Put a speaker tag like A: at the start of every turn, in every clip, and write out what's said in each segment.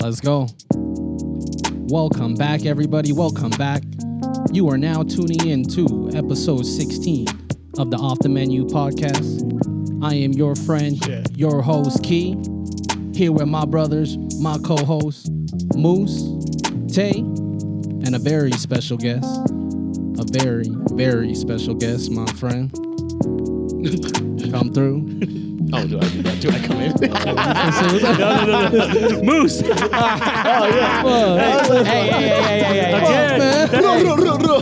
A: Let's go. Welcome back, everybody. Welcome back. You are now tuning in to episode 16 of the Off the Menu podcast. I am your friend, your host, Key, here with my brothers, my co-hosts, Moose, Tay, and a very special guest. A very, very special guest, my friend. Come through.
B: Oh, do I do that? Do I come in?
C: No. Moose.
B: Oh, yeah.
A: Hey.
C: Again.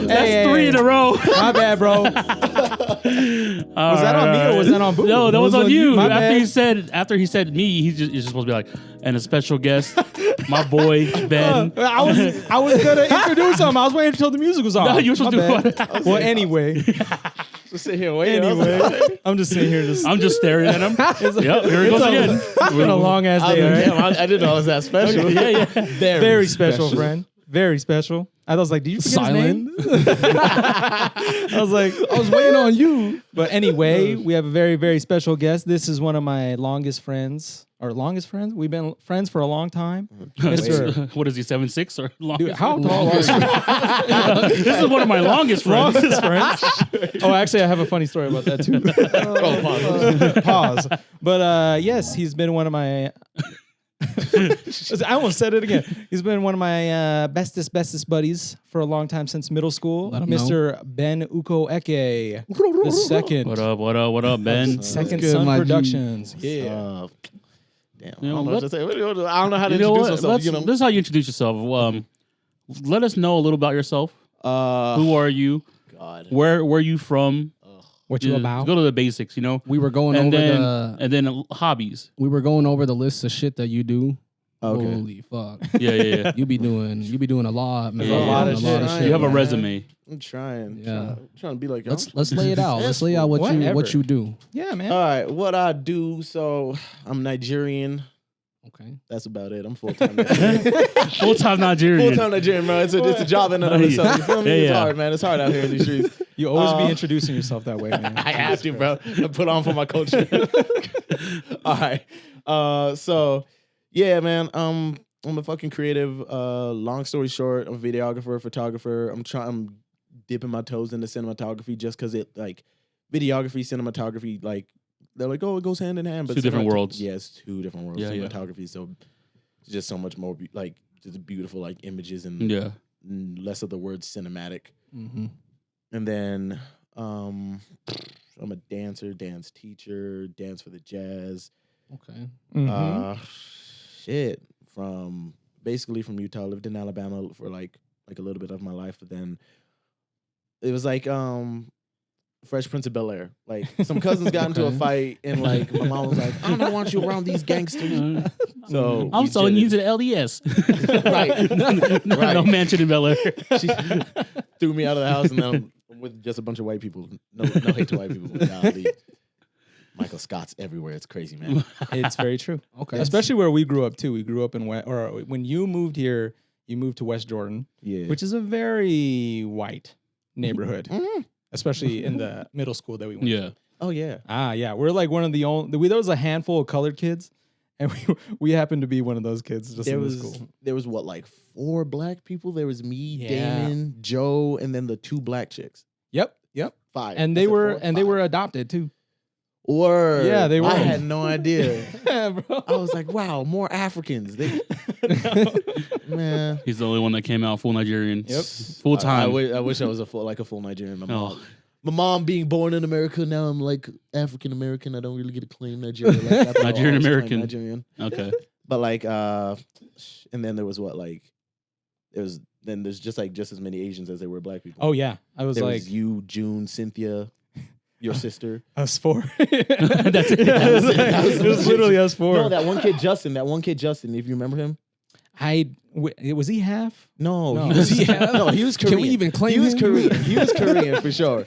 C: That's three in a row.
A: My bad, bro. Was that on me or was that on Boo?
C: No, that was on you.
A: My
C: After he said me, he's just supposed to be like, and a special guest, my boy Ben.
A: I was gonna introduce him. I was waiting until the music was on.
C: No, you were supposed to.
A: Well, anyway.
B: Just sit here waiting.
A: I'm just sitting here.
C: I'm just staring at him. Yep, here it goes again.
A: It's been a long ass day. Right?
B: Damn, I didn't know it was that special.
C: Yeah.
A: Very special, friend. Very special. I was like, did you forget his name? I was waiting on you. But anyway, we have a very, very special guest. This is one of my longest friends. We've been friends for a long time. Mr.
C: What is he, 7'6" or longest?
A: Dude, how tall are you?
C: This is one of my longest friends.
A: Oh, actually, I have a funny story about that too. Pause. But yes, he's been one of my... I almost said it again. He's been one of my bestest buddies for a long time since middle school. Mr. Ben Uko Eke, the second.
C: What up, Ben?
A: Second Son Productions.
B: Yeah. Damn.
C: You know,
B: I don't know what to say. I don't know how to introduce myself.
C: This is how you introduce yourself. Let us know a little about yourself. Who are you?
B: God.
C: Where are you from?
A: What you about?
C: Go to the basics, you know.
A: We were going
C: and
A: over
C: then hobbies.
A: We were going over the list of shit that you do.
B: Okay.
A: Holy fuck.
C: Yeah.
A: You be doing a lot, man.
C: Yeah.
B: A lot of shit.
C: You have a
B: man.
C: resume.
B: I'm trying.
A: Yeah.
B: Trying to be like y'all.
A: Let's lay it out. Let's lay out what you do. Yeah, man.
B: All right. What I do. So I'm Nigerian.
A: Okay.
B: That's about it. I'm full-time Nigerian.
C: Full-time Nigerian.
B: Full-time Nigerian, bro. It's a job in and of itself. You feel me? It's hard, man. It's hard out here in these streets.
A: You always be introducing yourself that way, man.
B: I have to, bro. I put on for my culture. All right. So, yeah, man. I'm a fucking creative. Long story short, I'm a videographer, photographer. I'm dipping my toes into cinematography just because it, like, videography, cinematography, like, they're like, oh, it goes hand in hand. But
C: two different worlds.
B: Yeah, it's two different worlds.
C: Yeah,
B: cinematography, so it's just so much more, like, just beautiful, like, images and less of the word cinematic.
A: Mm-hmm.
B: And then I'm a dancer, dance teacher, dance for the jazz.
A: Okay.
B: Shit. Basically from Utah. Lived in Alabama for like a little bit of my life, but then it was like Fresh Prince of Bel-Air. Like some cousins got into a fight and like my mom was like, I don't want you around these gangsters. So
C: I'm selling you to the LDS.
B: Right.
C: No mansion in Bel-Air.
B: She threw me out of the house and then I'm with just a bunch of white people. No hate to white people. But golly. Michael Scott's everywhere. It's crazy, man.
A: It's very true. Okay. Especially where we grew up too. We grew up in when you moved here, you moved to West Jordan, which is a very white neighborhood. Mm-hmm. Especially in the middle school that we went to.
B: Oh, yeah.
A: Yeah. We're like one of the only... There was a handful of colored kids, and we happened to be one of those kids just in the school.
B: There was, what, like 4 black people? There was me, Damon, Joe, and then the 2 black chicks.
A: Yep.
B: 5.
A: And they were adopted, too.
B: Or
A: yeah, they were.
B: I had no idea.
A: Yeah, bro.
B: I was like, wow, more Africans. Man.
C: He's the only one that came out full Nigerian.
A: Yep.
C: Full time.
B: I wish I was a full Nigerian. My mom being born in America, now I'm like African American. I don't really get to claim Nigeria. Like that,
C: Nigerian American.
B: Nigerian.
C: Okay.
B: But like, and then there was then there's just as many Asians as there were black people.
A: Oh yeah, there was
B: you, June, Cynthia. Your sister.
A: Us 4.
C: That's it.
A: It was literally us 4.
B: No, that one kid, Justin, if you remember him.
A: Was he half?
B: No.
A: He was Korean.
B: Can we even claim him? Korean. He was Korean for sure.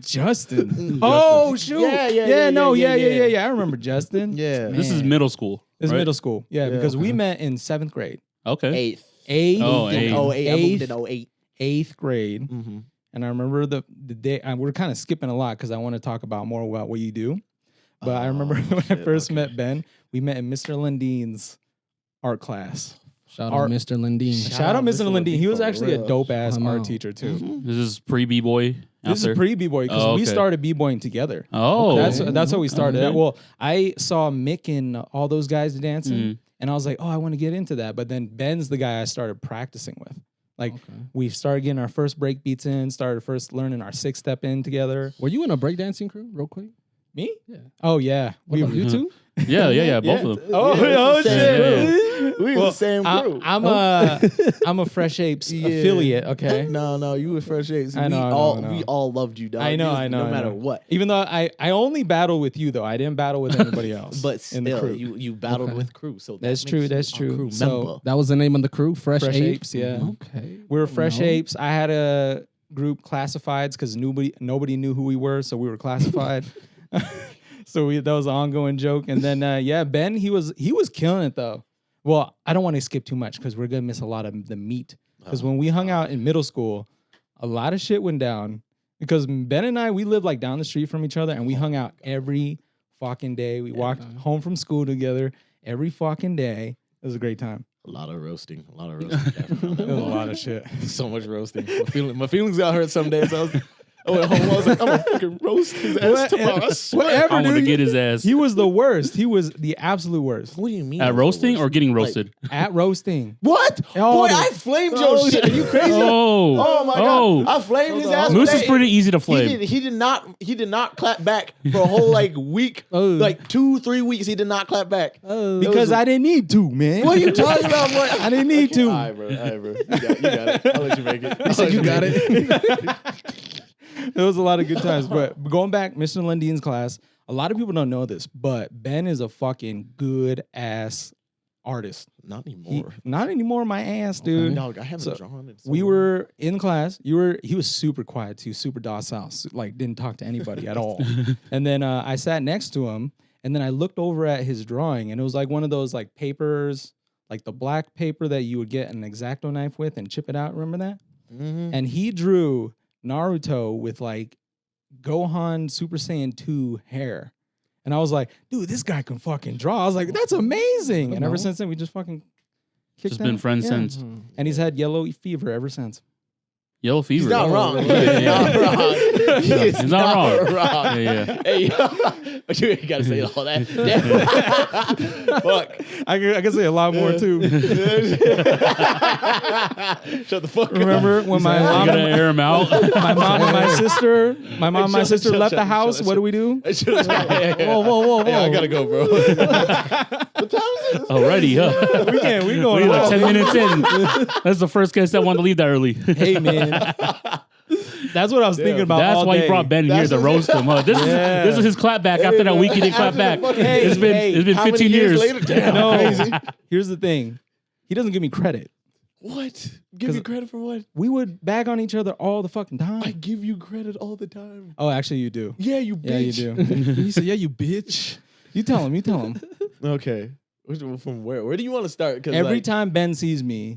A: Justin. Oh, shoot. Yeah. I remember Justin.
B: Yeah.
C: Man. This is middle school.
A: This is middle school. Yeah, because we met in 7th grade.
C: Okay.
B: 8th.
C: Oh, 8th.
B: Oh, 8th. I moved in 08.
A: 8th grade.
B: Mm-hmm.
A: And I remember the day, we're kind of skipping a lot because I want to talk about more about what you do.
D: But I remember when I
B: shit,
D: first
B: okay.
D: met Ben, we met in Mr. Lindine's art class.
A: Shout
D: Art-
A: out Mr. Lindeen.
D: Shout out Mr. Lindine. He was
B: for
D: actually a
B: real.
D: dope ass
A: Come
D: art
A: on.
D: teacher too.
B: Mhm.
C: This is pre B-boy.
D: This is pre B-boy because
C: Oh,
D: we
C: okay.
D: started B-boying together.
C: Oh,
D: That's how we started.
C: Okay.
D: Well, I saw Mick and all those guys dancing,
C: Mhm.
D: and I was like, oh, I want to get into that. But then Ben's the guy I started practicing with. Like
A: Okay.
D: we started getting our first break beats in, started first learning our 6-step in together.
A: Were you in a breakdancing crew, real quick?
D: Me?
A: Yeah.
D: Oh yeah.
A: What about you two?
C: yeah, both of them.
D: Oh,
B: Yeah,
D: oh
B: it's the same
D: shit.
B: crew. We in the same crew.
D: I'm a Fresh Apes
B: Yeah.
D: affiliate. Okay.
B: No, you were Fresh Apes.
D: I know, I know.
B: We all loved you, dog.
D: I know,
B: You- No
D: I
B: matter
D: know.
B: what.
D: Even though I only battled with you though, I didn't battle with anybody else.
B: But
D: in the
B: still,
D: crew.
B: you battled
A: Okay.
B: with crew. So that
D: That's
B: makes
D: true,
B: you
D: that's
B: a
D: true.
B: Crew
D: So-
B: member.
A: That was the name of the crew, Fresh Apes.
D: Yeah.
A: Okay.
D: We were Fresh
A: No.
D: Apes. I had a group classifieds because nobody knew who we were, so we were classified. That was an ongoing joke. And then Ben, he was killing it though. Well, I don't want to skip too much because we're gonna miss a lot of the meat. Because when we hung out in middle school, a lot of shit went down. Because Ben and I, we lived like down the street from each other, and we hung out every fucking day. We walked home from school together every fucking day. It was a great time.
B: A lot of roasting.
D: It was a lot of shit.
B: So much roasting. My feelings got hurt some days. I went home. I was like, I'm gonna fucking roast his ass tomorrow. I swear.
D: Whatever,
C: I want to
D: dude.
C: get his ass.
D: He was the worst. He was the absolute worst
B: What do you mean?
C: At roasting or getting
B: Like,
C: roasted?
D: at roasting.
B: What?
D: Oh,
B: Boy,
D: dude.
B: I flamed your shit. Are you crazy?
C: Oh,
B: Oh my god! I flamed his ass.
C: Moose
B: one
C: is
B: day.
C: pretty easy to flame.
B: He did not clap back for a whole like week,
D: Oh.
B: like 2-3 weeks. He did not clap back.
D: Because I didn't need to, man.
B: What are you talking about, boy?
D: I didn't need to.
B: All right, bro. You got it. I'll let you make it.
A: He said you got it.
D: There was a lot of good times. But going back, Mr. Lindine's class, a lot of people don't know this, but Ben is a fucking good ass artist.
B: Not anymore.
D: Not anymore, my ass, dude.
B: Dog, I haven't
D: So,
B: drawn it. so
D: We
B: long.
D: were in class. He was super quiet too, super docile, like didn't talk to anybody at all. And then I sat next to him, and then I looked over at his drawing, and it was like one of those like papers, like the black paper that you would get an X-Acto knife with and chip it out. Remember that?
B: Mhm.
D: And he drew Naruto with like Gohan Super Saiyan 2 hair. And I was like, dude, this guy can fucking draw. I was like, that's amazing. And ever since then, we just fucking kicked
C: Just been friends
D: Yeah.
C: since.
D: And he's had yellow fever ever since.
C: Yellow fever.
B: He's not wrong.
C: Yeah,
B: He's
C: yeah.
B: not wrong.
C: He's not wrong.
B: wrong.
C: Yeah.
B: Hey, but you ain't gotta say all that. Damn. Fuck.
D: I can say a lot more too.
B: Shut the fuck
D: Remember
B: up.
D: when my
C: You
D: mom,
C: gotta air him out.
D: my mom and my sister,
B: Shut-
D: left the
B: shut-
D: house?
B: shut-
D: What do we do?
B: Whoa,
A: whoa.
B: I gotta go, bro. What time is it?
C: Already, huh?
D: We going
C: We like
D: out.
C: 10 minutes in. That's the first guest that wanted to leave that early.
D: Hey man, that's what I was thinking about.
C: That's
D: all
C: why
D: day.
C: you brought Ben here
B: That's
C: to
B: what-
C: roast him. Huh?
D: Yeah.
C: This is his clap back after that week he didn't clap
B: After
C: back.
B: the fucking-
C: It's been
B: How many
C: 15 years.
B: later? Damn,
D: No,
B: crazy.
D: here's the thing. He doesn't give me credit.
B: What? Give you credit for what?
D: We would bag on each other all the fucking time.
B: I give you credit all the time.
D: Oh, actually, you do.
B: Yeah, you bitch.
D: Yeah, you do.
A: He said, "Yeah, you bitch."
D: You tell him. You tell him.
B: Okay. From where? Where do you want to start?
D: Every time Ben sees me,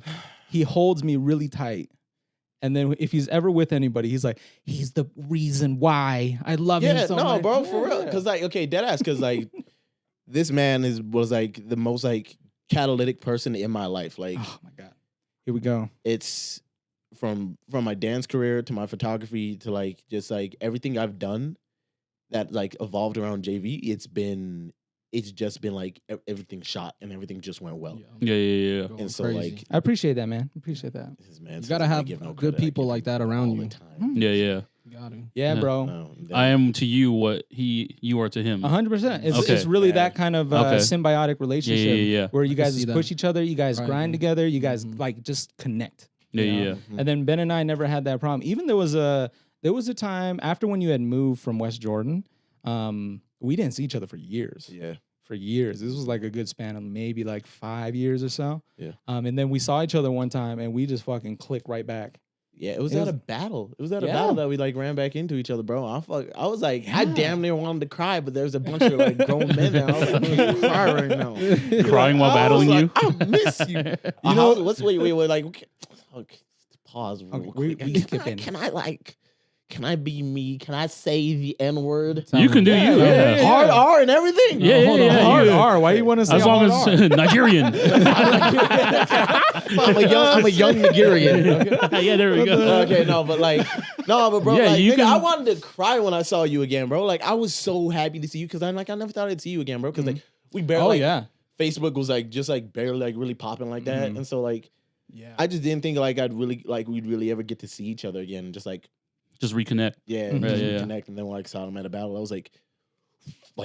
D: he holds me really tight. And then if he's ever with anybody, he's like, he's the reason why I love him
B: Yeah,
D: so
B: no,
D: much.
B: bro, for real.
D: Yeah.
B: Because like, okay, dead ass. Because like, this man was like the most like catalytic person in my life. Like,
D: Oh my God. Here we go.
B: it's from my dance career to my photography to like just like everything I've done that like evolved around JV. It's just been like everything shot and everything just went well.
C: Yeah.
B: And so like,
D: I appreciate that, man. I appreciate that.
B: this man
A: You
B: says
A: gotta
B: I
A: have
B: give no
A: good
B: credit, I
A: people
B: give
A: like
B: him
A: that around
B: all
A: you.
B: the time.
C: Yeah.
A: Got him.
D: Yeah,
C: Yeah.
D: bro.
B: No,
C: I am to you what you are to him.
D: 100%. It's
C: Okay.
D: really
B: Yeah.
D: that kind of
C: Okay.
D: symbiotic relationship
C: Yeah.
D: where you
A: can
D: guys
A: see
D: just
A: that.
D: push each other, you guys
A: Right,
D: grind
A: yeah.
D: together, you guys
A: Mhm.
D: like just connect.
C: Yeah,
D: you know?
C: yeah.
B: Mhm.
D: And then Ben and I never had that problem. Even there was a time after when you had moved from West Jordan, we didn't see each other for years.
B: Yeah.
D: For years. This was like a good span of maybe like 5 years or so.
B: Yeah.
D: And then we saw each other one time and we just fucking clicked right back.
B: Yeah, it was
D: It
B: at
D: was-
B: a battle. It was at a
D: Yeah.
B: battle that we like ran back into each other, bro. I was like, I
D: Yeah.
B: damn near wanted to cry, but there was a bunch of like grown men there. I was like, I can't cry right now.
C: Crying while
B: I was
C: battling
B: like,
C: you.
B: I miss you. You
D: know-
B: let's wait, like, okay, pause real
D: Okay, we
B: quick.
D: skipping.
B: Can I like can I be me? Can I say the N word?
C: You can do you. Yeah.
B: Hard R and everything.
C: Yeah,
D: Hold on,
C: yeah,
D: hard
C: yeah.
D: R. Why you want to say
C: As long
D: hard
C: as
D: R?
C: Nigerian.
B: I'm a young Nigerian.
C: Yeah, there we go.
B: Okay, no, but bro,
C: Yeah,
B: like,
C: you
B: nigga,
C: can-
B: I wanted to cry when I saw you again, bro. Like, I was so happy to see you because I never thought I'd see you again, bro. Because like we barely,
D: Oh
B: like,
D: yeah.
B: Facebook was like just like barely like really popping like that, and so like
A: Yeah.
B: I just didn't think like we'd really ever get to see each other again, and just like
C: Just reconnect.
B: just
C: yeah.
B: reconnect, and then like saw them at a battle. I was like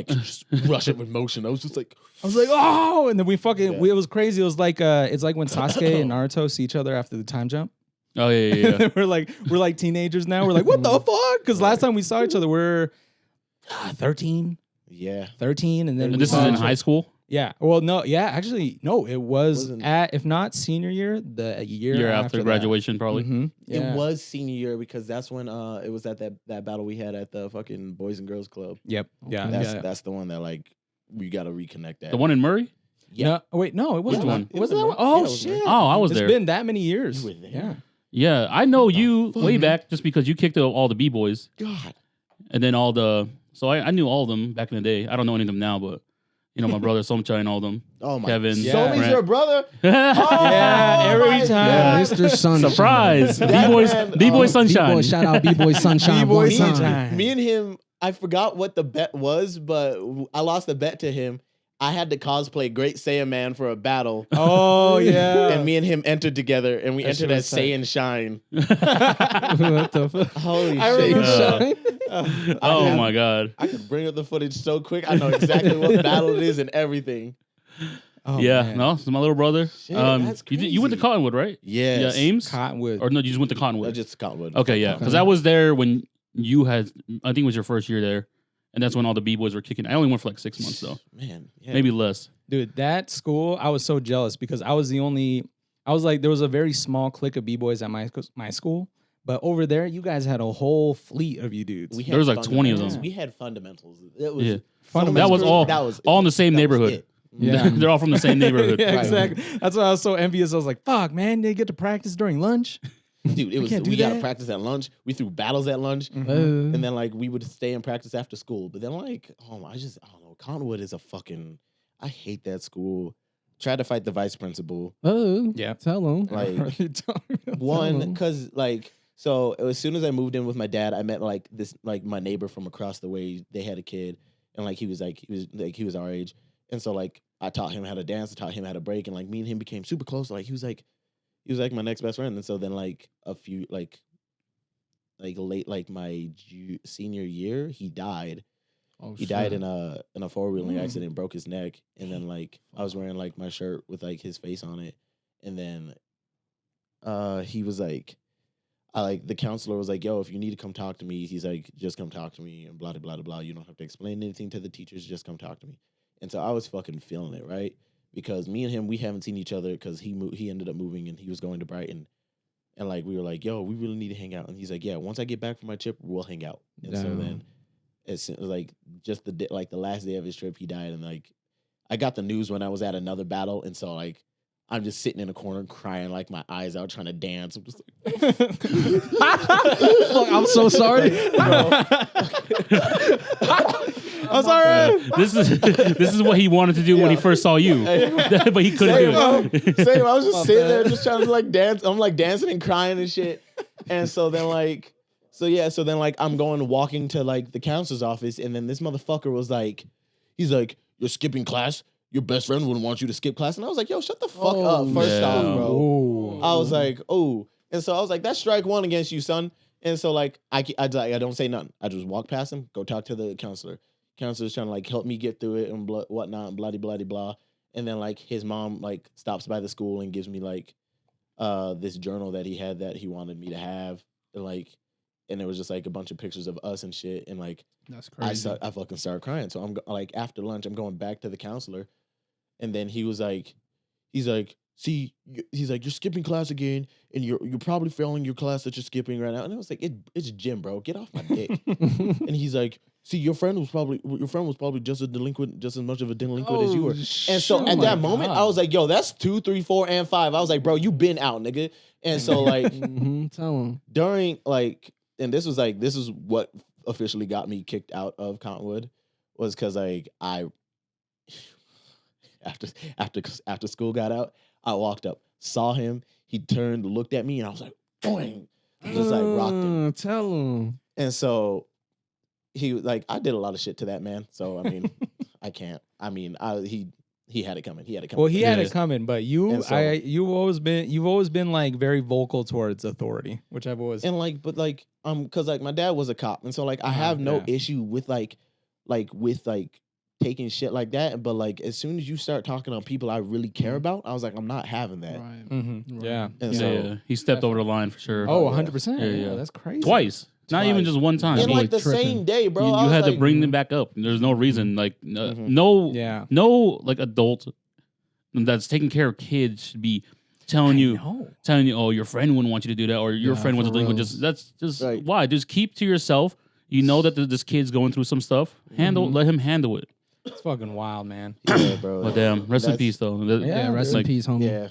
B: just rushing with motion. I was just like,
D: Oh, and then we fucking
B: Yeah.
D: it was crazy. It was like it's like when Sasuke and Naruto see each other after the time jump.
C: Oh yeah.
D: we're like teenagers now. We're like, what the fuck? Because last time we saw each other, we're 13,
B: yeah.
D: 13, and then
C: And
D: we
C: this is
D: saw
C: in
D: each
C: high school.
D: Yeah. Well, no. Yeah. Actually, no. It was
B: Wasn't-
D: if not senior year, the year,
C: Year after
D: that.
C: graduation, probably.
D: Mhm. Yeah.
B: It was senior year because that's when it was at that battle we had at the fucking Boys and Girls Club.
D: Yep. Yeah.
B: That's the one that like we got to reconnect at.
C: The one in Murray.
B: Yeah.
D: No, wait. No, it wasn't.
C: one?
D: Was
B: It
D: that
B: was
D: one?
B: in
D: Oh
B: Murray. Yeah, it was
D: shit.
B: Murray.
C: Oh, I was
D: It's
C: there.
D: been that many years.
B: You were there?
D: Yeah.
C: Yeah, I know you way
B: fuck?
C: back just because you kicked all the b-boys
B: God.
C: and then all the. So I knew all of them back in the day. I don't know any of them now, but you know my brother Somchai and all of them.
B: Oh my.
C: Kevin,
B: So
D: Yeah.
B: means your brother.
D: Yeah, every
B: my
D: time.
B: God.
A: Mr. Sunshine.
C: Surprise,
B: That
C: b-boys,
B: man,
C: b-boy
B: B-boy,
C: sunshine.
A: B-boy, shout out B-boy Sunshine.
D: B-boy
A: one
D: Sunshine.
A: time.
B: Me and him, I forgot what the bet was, but I lost the bet to him. I had to cosplay Great Saiyan Man for a battle.
D: Oh yeah.
B: And me and him entered together, and we
D: That
B: entered
D: shit
B: as
D: was tight.
B: Saiyan Shine.
A: What the fuck?
B: Holy
D: I
B: shit!
D: remember
C: Oh
B: have-
C: my god.
B: I could bring up the footage so quick. I know exactly what battle it is and everything.
D: Oh,
C: Yeah,
D: man.
C: no, it's my little brother.
B: Shit, that's
C: you went to
B: crazy.
C: Cottonwood, right?
B: Yes.
C: Yeah, Ames,
D: Cottonwood.
C: or no, you just went to Cottonwood.
B: Just Cottonwood.
C: Okay, yeah, because I was there when you had. I think it was your first year there, and that's when all the b-boys were kicking. I only went for like 6 months though,
B: Man, yeah.
C: maybe less.
D: Dude, that school, I was so jealous because I was like, there was a very small clique of b-boys at my school, but over there, you guys had a whole fleet of you dudes.
B: We had
C: There was like 20 of
B: fundamentals.
C: them.
B: We had fundamentals. It was
C: Yeah.
B: fundamentals.
C: That was all-
B: That was
C: all in the same
B: that was
C: neighborhood.
B: it.
D: Yeah.
C: They're all from the same neighborhood.
D: Yeah,
B: Right.
D: exactly. That's why I was so envious. I was like, fuck, man, they get to practice during lunch.
B: Dude, it was
D: can't do
B: we got to
D: that?
B: practice at lunch. We threw battles at lunch.
A: Uh,
B: And then like we would stay and practice after school. But then like, I don't know. Cottonwood is a fucking I hate that school. Tried to fight the vice principal.
D: Yeah.
A: Tell him.
B: Like
A: Tell
B: one,
A: 'em.
B: because like so as soon as I moved in with my dad, I met like this like my neighbor from across the way. They had a kid, and like he was our age, and so like I taught him how to dance, I taught him how to break, and like me and him became super close. Like he was like my next best friend, and so then like a few like late like my senior year, he died.
A: Oh,
B: He died
A: shit.
B: in a four-wheeling accident, broke his neck, and then like I was wearing like my shirt with like his face on it, and then he was like, the counselor was like, "Yo, if you need to come talk to me," he's like, "Just come talk to me," and blah blah blah blah. You don't have to explain anything to the teachers. Just come talk to me. And so I was fucking feeling it, right? Because me and him, we haven't seen each other because he ended up moving and he was going to Brighton, and like we were like, "Yo, we really need to hang out," and he's like, "Yeah, once I get back from my trip, we'll hang out." And so
A: Damn.
B: then. It's like just the last day of his trip, he died, and like I got the news when I was at another battle, and so like I'm just sitting in a corner crying like my eyes out, trying to dance. I'm just like,
A: Fuck, I'm so sorry.
D: I'm sorry.
C: This is what he wanted to do when he first saw you, but he couldn't do it.
B: Same. I was just sitting there, just trying to like dance. I'm like dancing and crying and shit, and so then like. So then like I'm walking to like the counselor's office, and then this motherfucker was like, he's like, "You're skipping class. Your best friend wouldn't want you to skip class." And I was like, "Yo, shut the fuck up." First
C: yeah.
B: off, bro.
D: Ooh.
B: I was like, "Oh," and so I was like, "That's strike one against you, son." And so like I don't say nothing. I just walk past him, go talk to the counselor. Counselor's trying to like help me get through it and whatnot, and blah blah blah. And then like his mom like stops by the school and gives me like this journal that he had that he wanted me to have, and like. And it was just like a bunch of pictures of us and shit. And like,
A: That's crazy.
B: I fucking started crying. So I'm like, after lunch, I'm going back to the counselor. And then he's like, see, he's like, you're skipping class again. And you're probably failing your class that you're skipping right now. And I was like, it's gym, bro. Get off my dick. And he's like, see, your friend was probably just as much of a delinquent as you were. And so at that moment, I was like, yo, that's 2, 3, 4, and 5. I was like, bro, you been out, nigga. And so like
A: Tell him.
B: during like and this is what officially got me kicked out of Cottonwood, was because like I after school got out, I walked up, saw him, he turned, looked at me, and I was like, boing, just like rocked him.
A: Tell him.
B: And so he like, I did a lot of shit to that man. So I mean, I can't. I mean, he had it coming. He had it coming.
D: Well, he had
C: Yeah.
D: it coming, but you've always been like very vocal towards authority, which I've always.
B: And like, but like, because like my dad was a cop, and so like I have no issue with like taking shit like that. But like, as soon as you start talking on people I really care about, I was like, I'm not having that.
A: Right.
D: Mhm.
A: Right.
D: Yeah.
B: And
C: Yeah,
B: so,
C: yeah. He stepped over the line for sure.
D: Oh,
B: yeah.
D: 100%.
C: Yeah, yeah.
D: Oh, that's crazy.
C: Twice. Not even just one time.
B: in
C: He-
B: like the
A: tripping.
B: same day, bro.
C: you
B: I was
C: had to
B: like,
C: bring them back up. There's no reason. Like
B: Mhm.
C: no,
D: Yeah.
C: no, like adult that's taking care of kids should be telling you, oh, your friend wouldn't want you to do that, or your
A: Yeah,
C: friend was a
A: for
C: delinquent.
A: reals.
C: That's just
B: Right.
C: why. Just keep to yourself. You know that this kid's going through some stuff. Let him handle it.
D: It's fucking wild, man.
B: yeah, bro.
C: Oh damn! Rest in
B: That's-
C: peace, though.
A: Yeah, rest
C: like,
A: in peace, homie.
B: Yeah,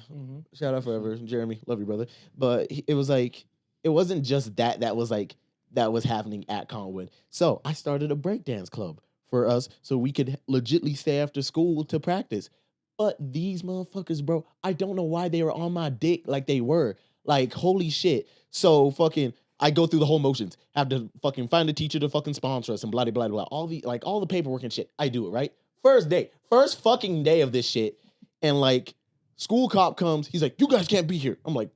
B: shout out forever, Jeremy. Love you, brother. But it was like, it wasn't just that was happening at Conwood. So I started a breakdance club for us so we could legitly stay after school to practice. But these motherfuckers, bro, I don't know why they were on my dick like they were. Like, holy shit. So fucking, I go through the whole motions. Have to fucking find a teacher to fucking sponsor us and blah, blah, blah. All the paperwork and shit. I do it, right? First fucking day of this shit. And like, school cop comes. He's like, you guys can't be here. I'm like,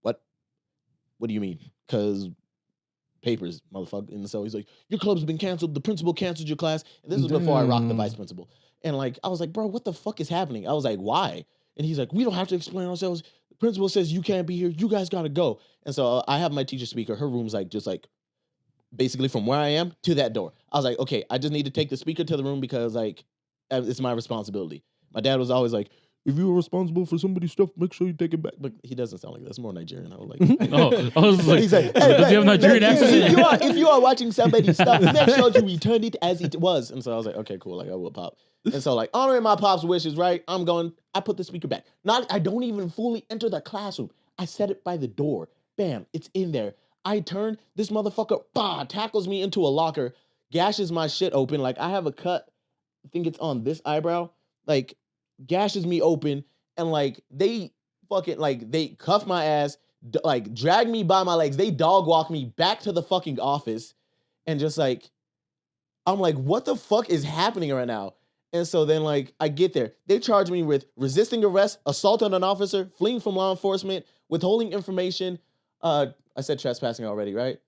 B: what? What do you mean? Because papers, motherfucker. And so he's like, your club's been canceled. The principal canceled your class. And this was before I rocked the
A: Damn.
B: vice principal. And like, I was like, bro, what the fuck is happening? I was like, why? And he's like, we don't have to explain ourselves. The principal says you can't be here. You guys got to go. And so I have my teacher speaker. Her room's like, just like, basically from where I am to that door. I was like, okay, I just need to take the speaker to the room because like, it's my responsibility. My dad was always like, if you were responsible for somebody's stuff, make sure you take it back. But he doesn't sound like that. It's more Nigerian. I was like,
C: oh, I was like,
B: he's like,
C: does he have Nigerian accent?
B: if you are watching somebody's stuff, make sure you return it as it was. And so I was like, okay, cool. Like I will pop. And so like honoring my pop's wishes, right? I put the speaker back. I don't even fully enter the classroom. I set it by the door. Bam, it's in there. I turn, this motherfucker, tackles me into a locker, gashes my shit open. Like I have a cut. I think it's on this eyebrow. Like gashes me open, and like they fucking like they cuff my ass, like drag me by my legs. They dog walk me back to the fucking office, and just like I'm like, what the fuck is happening right now? And so then like I get there, they charge me with resisting arrest, assault on an officer, fleeing from law enforcement, withholding information. I said trespassing already, right?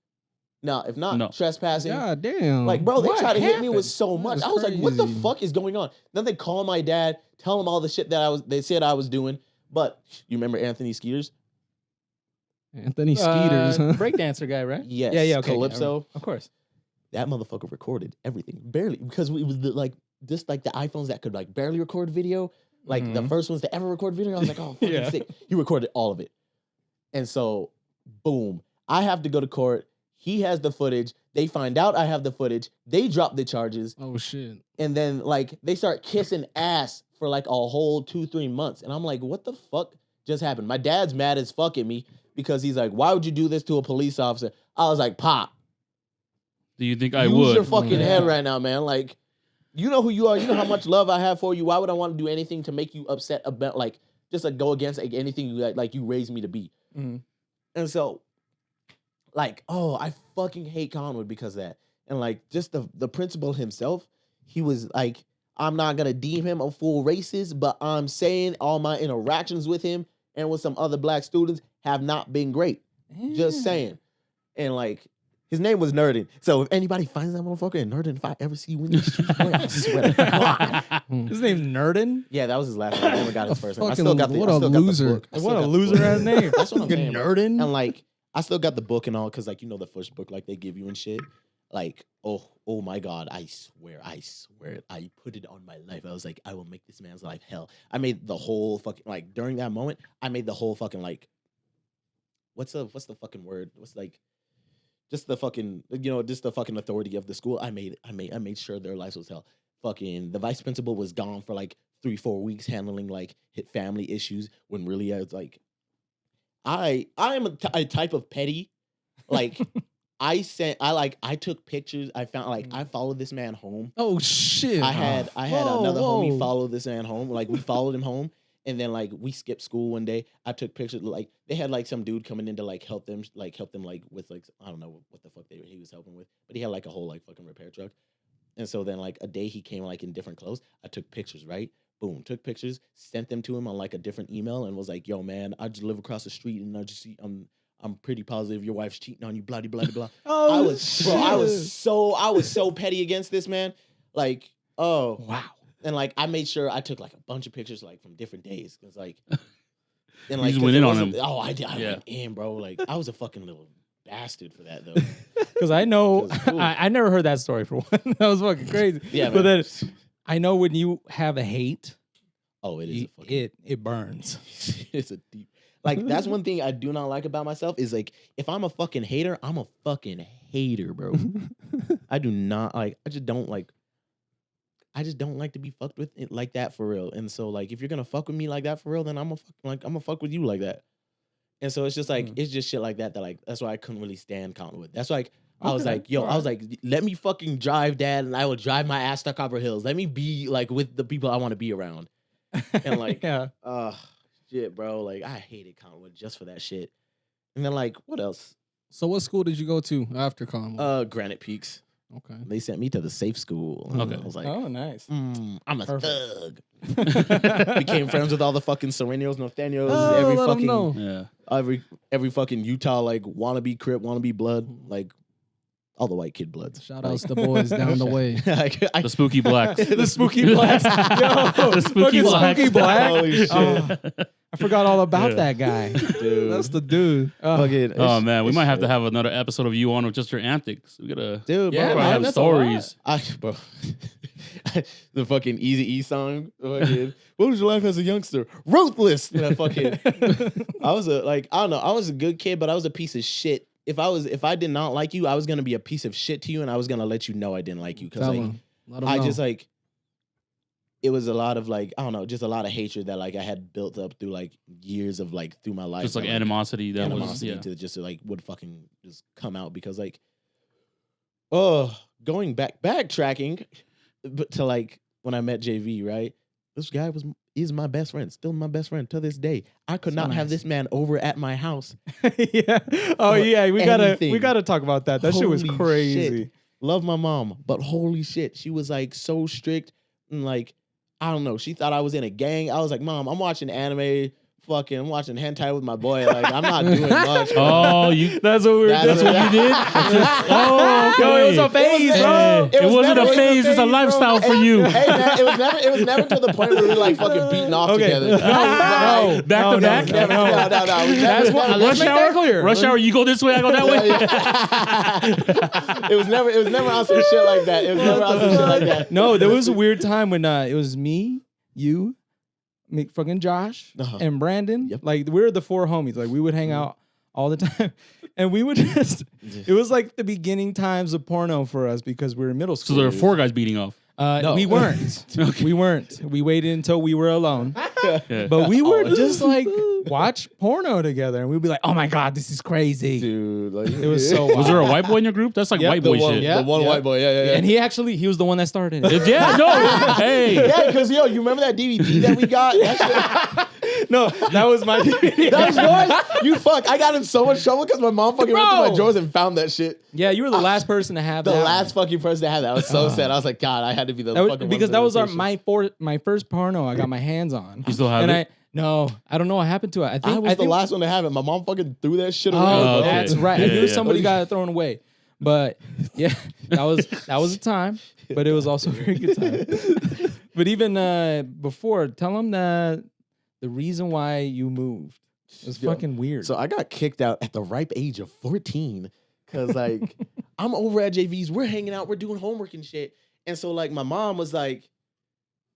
B: No, if not,
C: No.
B: trespassing.
A: God damn.
B: Like, bro, they
A: What
B: try to hit me with
A: happened?
B: so much.
A: That's
B: I was like, what the
A: crazy.
B: fuck is going on? Then they call my dad, tell him all the shit that they said I was doing. But you remember Anthony Skeeters?
A: Anthony Skeeters, huh?
D: Breakdancer guy, right?
B: Yes.
D: Yeah. Okay.
B: Calypso.
D: Of course.
B: That motherfucker recorded everything. Barely. Because it was just like the iPhones that could like barely record video. Like the first ones to ever record video. I was like, oh, fucking
D: Yeah.
B: sick. He recorded all of it. And so, boom. I have to go to court. He has the footage. They find out I have the footage. They drop the charges.
A: Oh shit.
B: And then like they start kissing ass for like a whole 2-3 months. And I'm like, what the fuck just happened? My dad's mad as fuck at me because he's like, why would you do this to a police officer? I was like, Pop,
C: Do you think I
B: use
C: would?
B: your fucking
A: Yeah.
B: head right now, man. Like, you know who you are. You know how much love I have for you. Why would I want to do anything to make you upset about like just like go against like anything you raised me to be?
D: Mhm.
B: And so, like, oh, I fucking hate Conwood because of that. And like, just the principal himself, he was like, I'm not gonna deem him a full racist, but I'm saying all my interactions with him and with some other black students have not been great. Just saying. And like, his name was Nerdin. So if anybody finds that motherfucker in Nerdin, if I ever see you in these streets, boy, I swear to God.
D: His name's Nerdin.
B: Yeah, that was his last name. I never got his first name. I
A: Fucking
B: still got the
A: what a
B: I still got the
A: loser.
B: book. I still
D: What
B: got
D: a
B: the
D: loser
B: book.
D: ass name.
B: That's what I'm saying, bro.
D: Nerdin.
B: And like, I still got the book and all, cause like the first book like they give you and shit. Like, oh my God, I swear, I put it on my life. I was like, I will make this man's life hell. I made the whole fucking like during that moment, I made the whole fucking like, what's the fucking word? What's like, just the fucking just the fucking authority of the school. I made sure their lives was hell. Fucking the vice principal was gone for like 3-4 weeks handling like hit family issues when really I was like. I am a type of petty Like I took pictures. I found like I followed this man home.
A: Oh shit!
B: I had
A: Whoa,
B: another homie
A: whoa.
B: follow this man home. Like we followed him home, and then like we skipped school one day. I took pictures. Like they had like some dude coming in to like help them like with like I don't know what the fuck he was helping with, but he had like a whole like fucking repair truck. And so then like a day he came like in different clothes. I took pictures, right? Boom, took pictures, sent them to him on like a different email, and was like, "Yo, man, I just live across the street, and I just see I'm pretty positive your wife's cheating on you, blah blah blah blah."
A: Oh,
B: I was so petty against this man. Like, oh
A: wow.
B: and like I made sure I took like a bunch of pictures like from different days. Cause like and
C: You just went in on him.
B: Oh, I did. I
C: Yeah.
B: went in, bro. Like I was a fucking little bastard for that though.
D: Because I know
B: 'Cause, ooh.
D: I never heard that story for one. That was fucking crazy.
B: Yeah,
D: but
B: man.
D: then I know when you have a hate,
B: Oh, it is a fucking
D: it burns.
B: it's a deep like that's one thing I do not like about myself is like if I'm a fucking hater, I'm a fucking hater, bro. I do not like I just don't like to be fucked with it like that for real. And so like if you're gonna fuck with me like that for real, then I'm gonna fuck with you like that. And so it's just like it's just shit like that like that's why I couldn't really stand Counting with. That's like I was
D: Okay,
B: like, yo,
D: all
B: I was like, let me fucking drive, dad, and I will drive my ass to Copper Hills. Let me be like with the people I want to be around. And like,
D: yeah.
B: shit, bro. Like I hated Conwood just for that shit. And then like, what else?
A: So what school did you go to after Conwood?
B: Granite Peaks.
A: Okay.
B: They sent me to the safe school.
C: Okay.
B: I was like,
D: Oh, nice.
B: I'm a
D: Perfect.
B: thug. Became friends with all the fucking Serenios, Nathaniels,
A: Oh,
B: every
A: let 'em
B: fucking
A: know.
C: Yeah.
B: every fucking Utah like wannabe Crip, wannabe blood, like all the white kid bloods.
A: Shout outs to boys down the way.
C: The spooky blacks.
D: The spooky blacks. Yo,
C: The spooky
D: fucking
C: blacks.
D: spooky black.
B: Holy shit.
D: Oh, I forgot all about
C: Yeah.
D: that guy.
B: Dude.
D: That's the dude.
B: Fucking-
C: Oh man, we
B: it's
C: might have to
B: shit.
C: have another episode of you on with just your antics. We gotta.
B: Dude,
D: Yeah,
B: bro,
C: probably
D: man,
C: have
D: that's a lot.
C: stories.
B: bro. The fucking Easy E song. Fucking, what was your life as a youngster? Ruthless. That fucking. I was I don't know. I was a good kid, but I was a piece of shit. If I did not like you, I was gonna be a piece of shit to you, and I was gonna let you know I didn't like you because
A: Tell
B: like
A: 'em. Let 'em
B: I
A: know.
B: just like. It was a lot of like I don't know, just a lot of hatred that like I had built up through like years of like through my life.
C: Just like
B: that,
C: animosity. That was
B: animosity
C: yeah.
B: to just like would fucking just come out because like going backtracking but to like when I met JV, right? This guy is my best friend, still my best friend to this day. I could
D: So
B: not have
D: nice.
B: this man over at my house.
D: Yeah. Oh
B: For
D: yeah. We
B: anything.
D: gotta talk about that. That shit was
B: Holy
D: crazy.
B: shit. Love my mom, but holy shit, she was like so strict and like I don't know. She thought I was in a gang. I was like, Mom, I'm watching anime. I'm watching hentai with my boy. Like, I'm not doing much.
C: Oh, you.
D: That's what we were
B: That's
D: doing.
B: what you did?
C: Oh, okay.
D: Yo, it was a phase, bro.
C: It wasn't a
B: never-
C: phase. It's a lifestyle for you.
B: Hey man, it was never to the point where we were like fucking beating off
D: Okay.
B: together.
D: No,
C: Back to
D: no,
C: back?
D: no, no.
B: No. We
D: That's
B: never-
D: what.
B: never-
D: Let's make that clear.
C: Rush hour. You go this way. I go that way.
B: It was never on some shit like that. It was never on some shit like that.
D: No, there was a weird time when it was me, you, fucking Josh,
B: Uh-huh.
D: and Brandon.
B: Yep.
D: Like we were the four homies. Like we would hang out all the time, and we would just. It was like the beginning times of porno for us because we were in middle
C: So
D: school.
C: there were 4 guys beating off.
B: No.
D: We weren't. We weren't. We waited until we were alone.
C: Yeah.
D: But we were
B: Oh.
D: just like watch porno together, and we'd be like, "Oh my god, this is crazy."
B: Dude, like,
D: It was so.
C: Was there a
D: wild.
C: white boy in your group? That's like
D: Yep,
C: white
B: the
C: boy
B: one,
C: shit.
D: Yeah.
B: the one
D: Yeah.
B: white boy? Yeah.
D: And he was the one that started it.
C: Yeah. No. Hey.
B: Yeah, because yo, you remember that DVD that we got? That shit-
D: No, that was my.
B: That was yours? You fuck. I got in so much trouble because my mom fucking went through my
D: Bro.
B: drawers and found that shit.
D: Yeah, you were the last person to have
B: The
D: that.
B: last fucking person to have that. I was so sad. I was like, God, I had to be the
D: That was,
B: fucking
D: because
B: one
D: that was
B: for
D: my first porno I got my hands on.
C: You still have
D: and
C: it?
D: I don't know what happened to it. I think
B: I was the
D: think,
B: last one to have it. My mom fucking threw that shit away.
D: Oh,
C: Oh, okay.
D: that's right. I
C: Yeah,
D: knew
C: yeah.
D: somebody got it thrown away. But yeah, that was a time. But it was also a very good time. But even before, tell them the reason why you moved. It was
B: Yo,
D: fucking weird.
B: So I got kicked out at the ripe age of 14 because like I'm over at JV's. We're hanging out. We're doing homework and shit. And so like my mom was like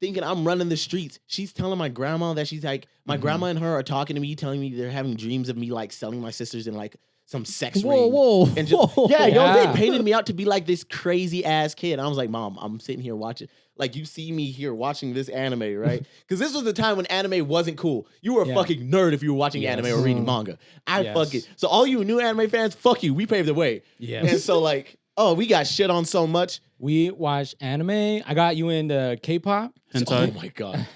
B: thinking I'm running the streets. She's telling my grandma that she's like my grandma and her are talking to me, telling me they're having dreams of me like selling my sisters and like some sex
A: Whoa,
B: ring.
A: whoa,
B: And just,
A: whoa.
B: yo,
D: Yeah.
B: they painted me out to be like this crazy ass kid. I was like, Mom, I'm sitting here watching. Like, you see me here watching this anime, right? Because this was the time when anime wasn't cool. You were a
D: Yeah.
B: fucking nerd if you were watching
D: Yes.
B: anime or reading manga. I
D: Yes.
B: fucking so all you new anime fans, fuck you. We paved the way.
D: Yes.
B: And so like, oh, we got shit on so much.
D: We watched anime. I got you into K-pop.
C: Hentai.
B: Oh my god.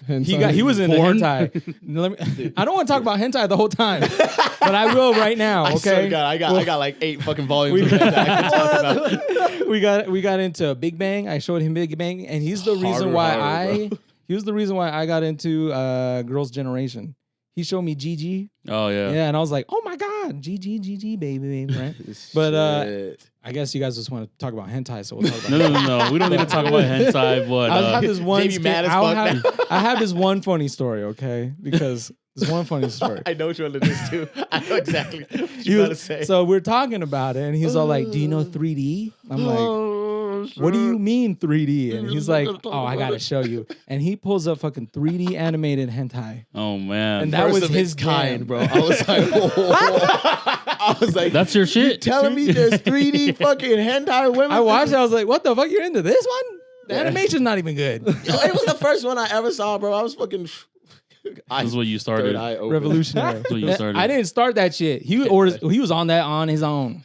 D: He was in
C: Porn?
D: hentai. I don't want to talk about hentai the whole time, but I will right now.
B: I swear to
D: Okay.
B: God, I got like 8 fucking volumes of that I can talk about.
D: we got into Big Bang. I showed him Big Bang, and he's the reason
B: Harder,
D: why
B: harder, bro.
D: he was the reason why I got into Girls' Generation. He showed me GG.
C: Oh yeah.
D: Yeah, and I was like, oh my god, GG, baby, right? But
B: Shit.
D: I guess you guys just want to talk about hentai, so we'll talk about.
C: No. We don't need to talk about hentai, but
D: I have this one.
B: Jamie mad as fuck
D: I have this one funny story, okay? Because this one funny story.
B: I know what you're into this too. I know exactly what
D: He
B: you're
D: was-
B: about to say.
D: So we're talking about it, and he's all like, "Do you know 3D?" I'm like, "What do you mean 3D?" And he's like, "Oh, I gotta show you." And he pulls up fucking 3D animated hentai,
C: oh man,
D: and that
B: First
D: was
B: of
D: his
B: its kind,
D: jam.
B: bro. I was like, I was like,
C: that's your shit.
B: telling me there's 3D fucking hentai women.
D: I watched it. I was like, "What the fuck? You're into this one? The
B: Yeah.
D: animation's not even good."
B: Yo, it was the first one I ever saw, bro. I was fucking.
C: This is what you started.
B: Third eye open.
D: Revolutionary.
C: That's what you started.
D: I didn't start that shit. He was on that on his own.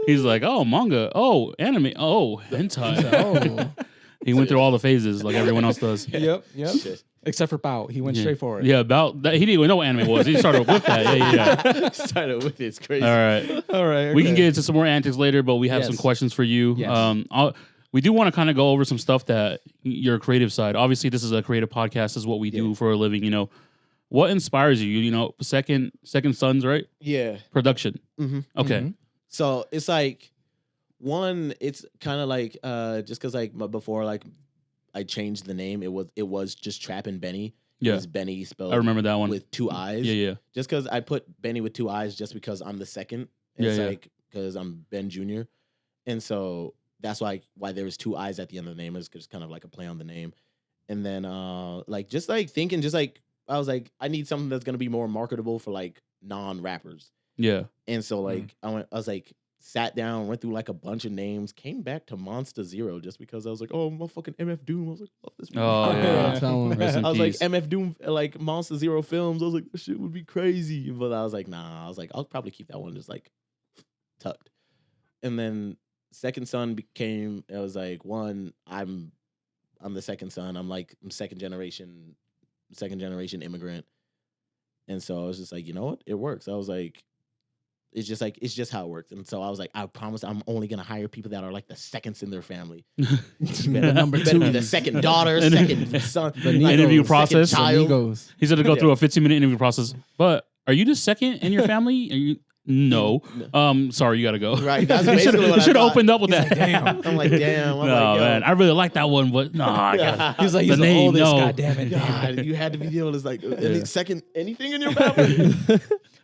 C: He's like, oh, manga. Oh, anime. Oh, hentai.
A: Oh.
C: He went through all the phases like everyone else does.
D: Yep.
B: Shit.
D: Except for Bao, he went
C: Yeah.
D: straight for it.
C: Yeah, about that. He didn't even know what anime was. He started with that. Yeah.
B: Started with it. It's crazy.
C: All right.
D: All right.
C: We can get into some more antics later, but we have
D: Yes.
C: some questions for you.
D: Yes.
C: We do want to kind of go over some stuff that your creative side. Obviously, this is a creative podcast. This is what we do for a living. You know, what inspires you? You know, Second Sons, right?
B: Yeah.
C: Production.
B: Mm-hmm.
C: Okay.
D: Mhm.
B: So it's like one. It's kind of like just because like before like I changed the name. It was just Trappin' Benny. It
C: Yeah.
B: was Benny spelled.
C: I remember that one.
B: with 2 eyes.
C: Yeah.
B: Just because I put Benny with 2 eyes, just because I'm the second.
C: Yeah,
B: It's
C: yeah.
B: like because I'm Ben Jr. And so that's why there was 2 eyes at the end of the name. It's just kind of like a play on the name. And then like just like thinking, just like I was like, I need something that's gonna be more marketable for like non-rappers.
C: Yeah.
B: And so like I was like sat down, went through like a bunch of names, came back to Monster Zero just because I was like, oh, my fucking MF Doom. I was like, oh, this movie.
C: Oh yeah.
A: Tell him.
C: Rest in
B: I was like
C: peace.
B: MF Doom, like Monster Zero films. I was like, this shit would be crazy. But I was like, nah. I was like, I'll probably keep that one just like tucked. And then Second Son became. It was like one. I'm the second son. I'm second generation immigrant. And so I was just like, you know what? It works. I was like, it's just how it works. And so I was like, I promise I'm only gonna hire people that are like the seconds in their family.
A: The number
B: Better be
A: two.
B: the second daughter,
C: And-
B: second son,
A: The
B: like,
C: interview
B: second
C: process.
A: The
B: child.
A: Migos.
C: He's gonna go
B: Yeah.
C: through a 15-minute interview process. But are you the second in your family? Are you? No. Sorry, you gotta go.
B: Right, that's basically what I
C: should have
B: thought.
C: opened up with
D: He's
C: that.
D: like, damn.
B: I'm like, damn. I'm
C: No,
B: like, yo,
C: man, I really like that one, but no, I gotta.
D: He was like,
C: The
D: he's the,
C: name,
D: oldest.
C: no.
D: God damn it.
B: God, you had to be the oldest. Like second, anything in your family?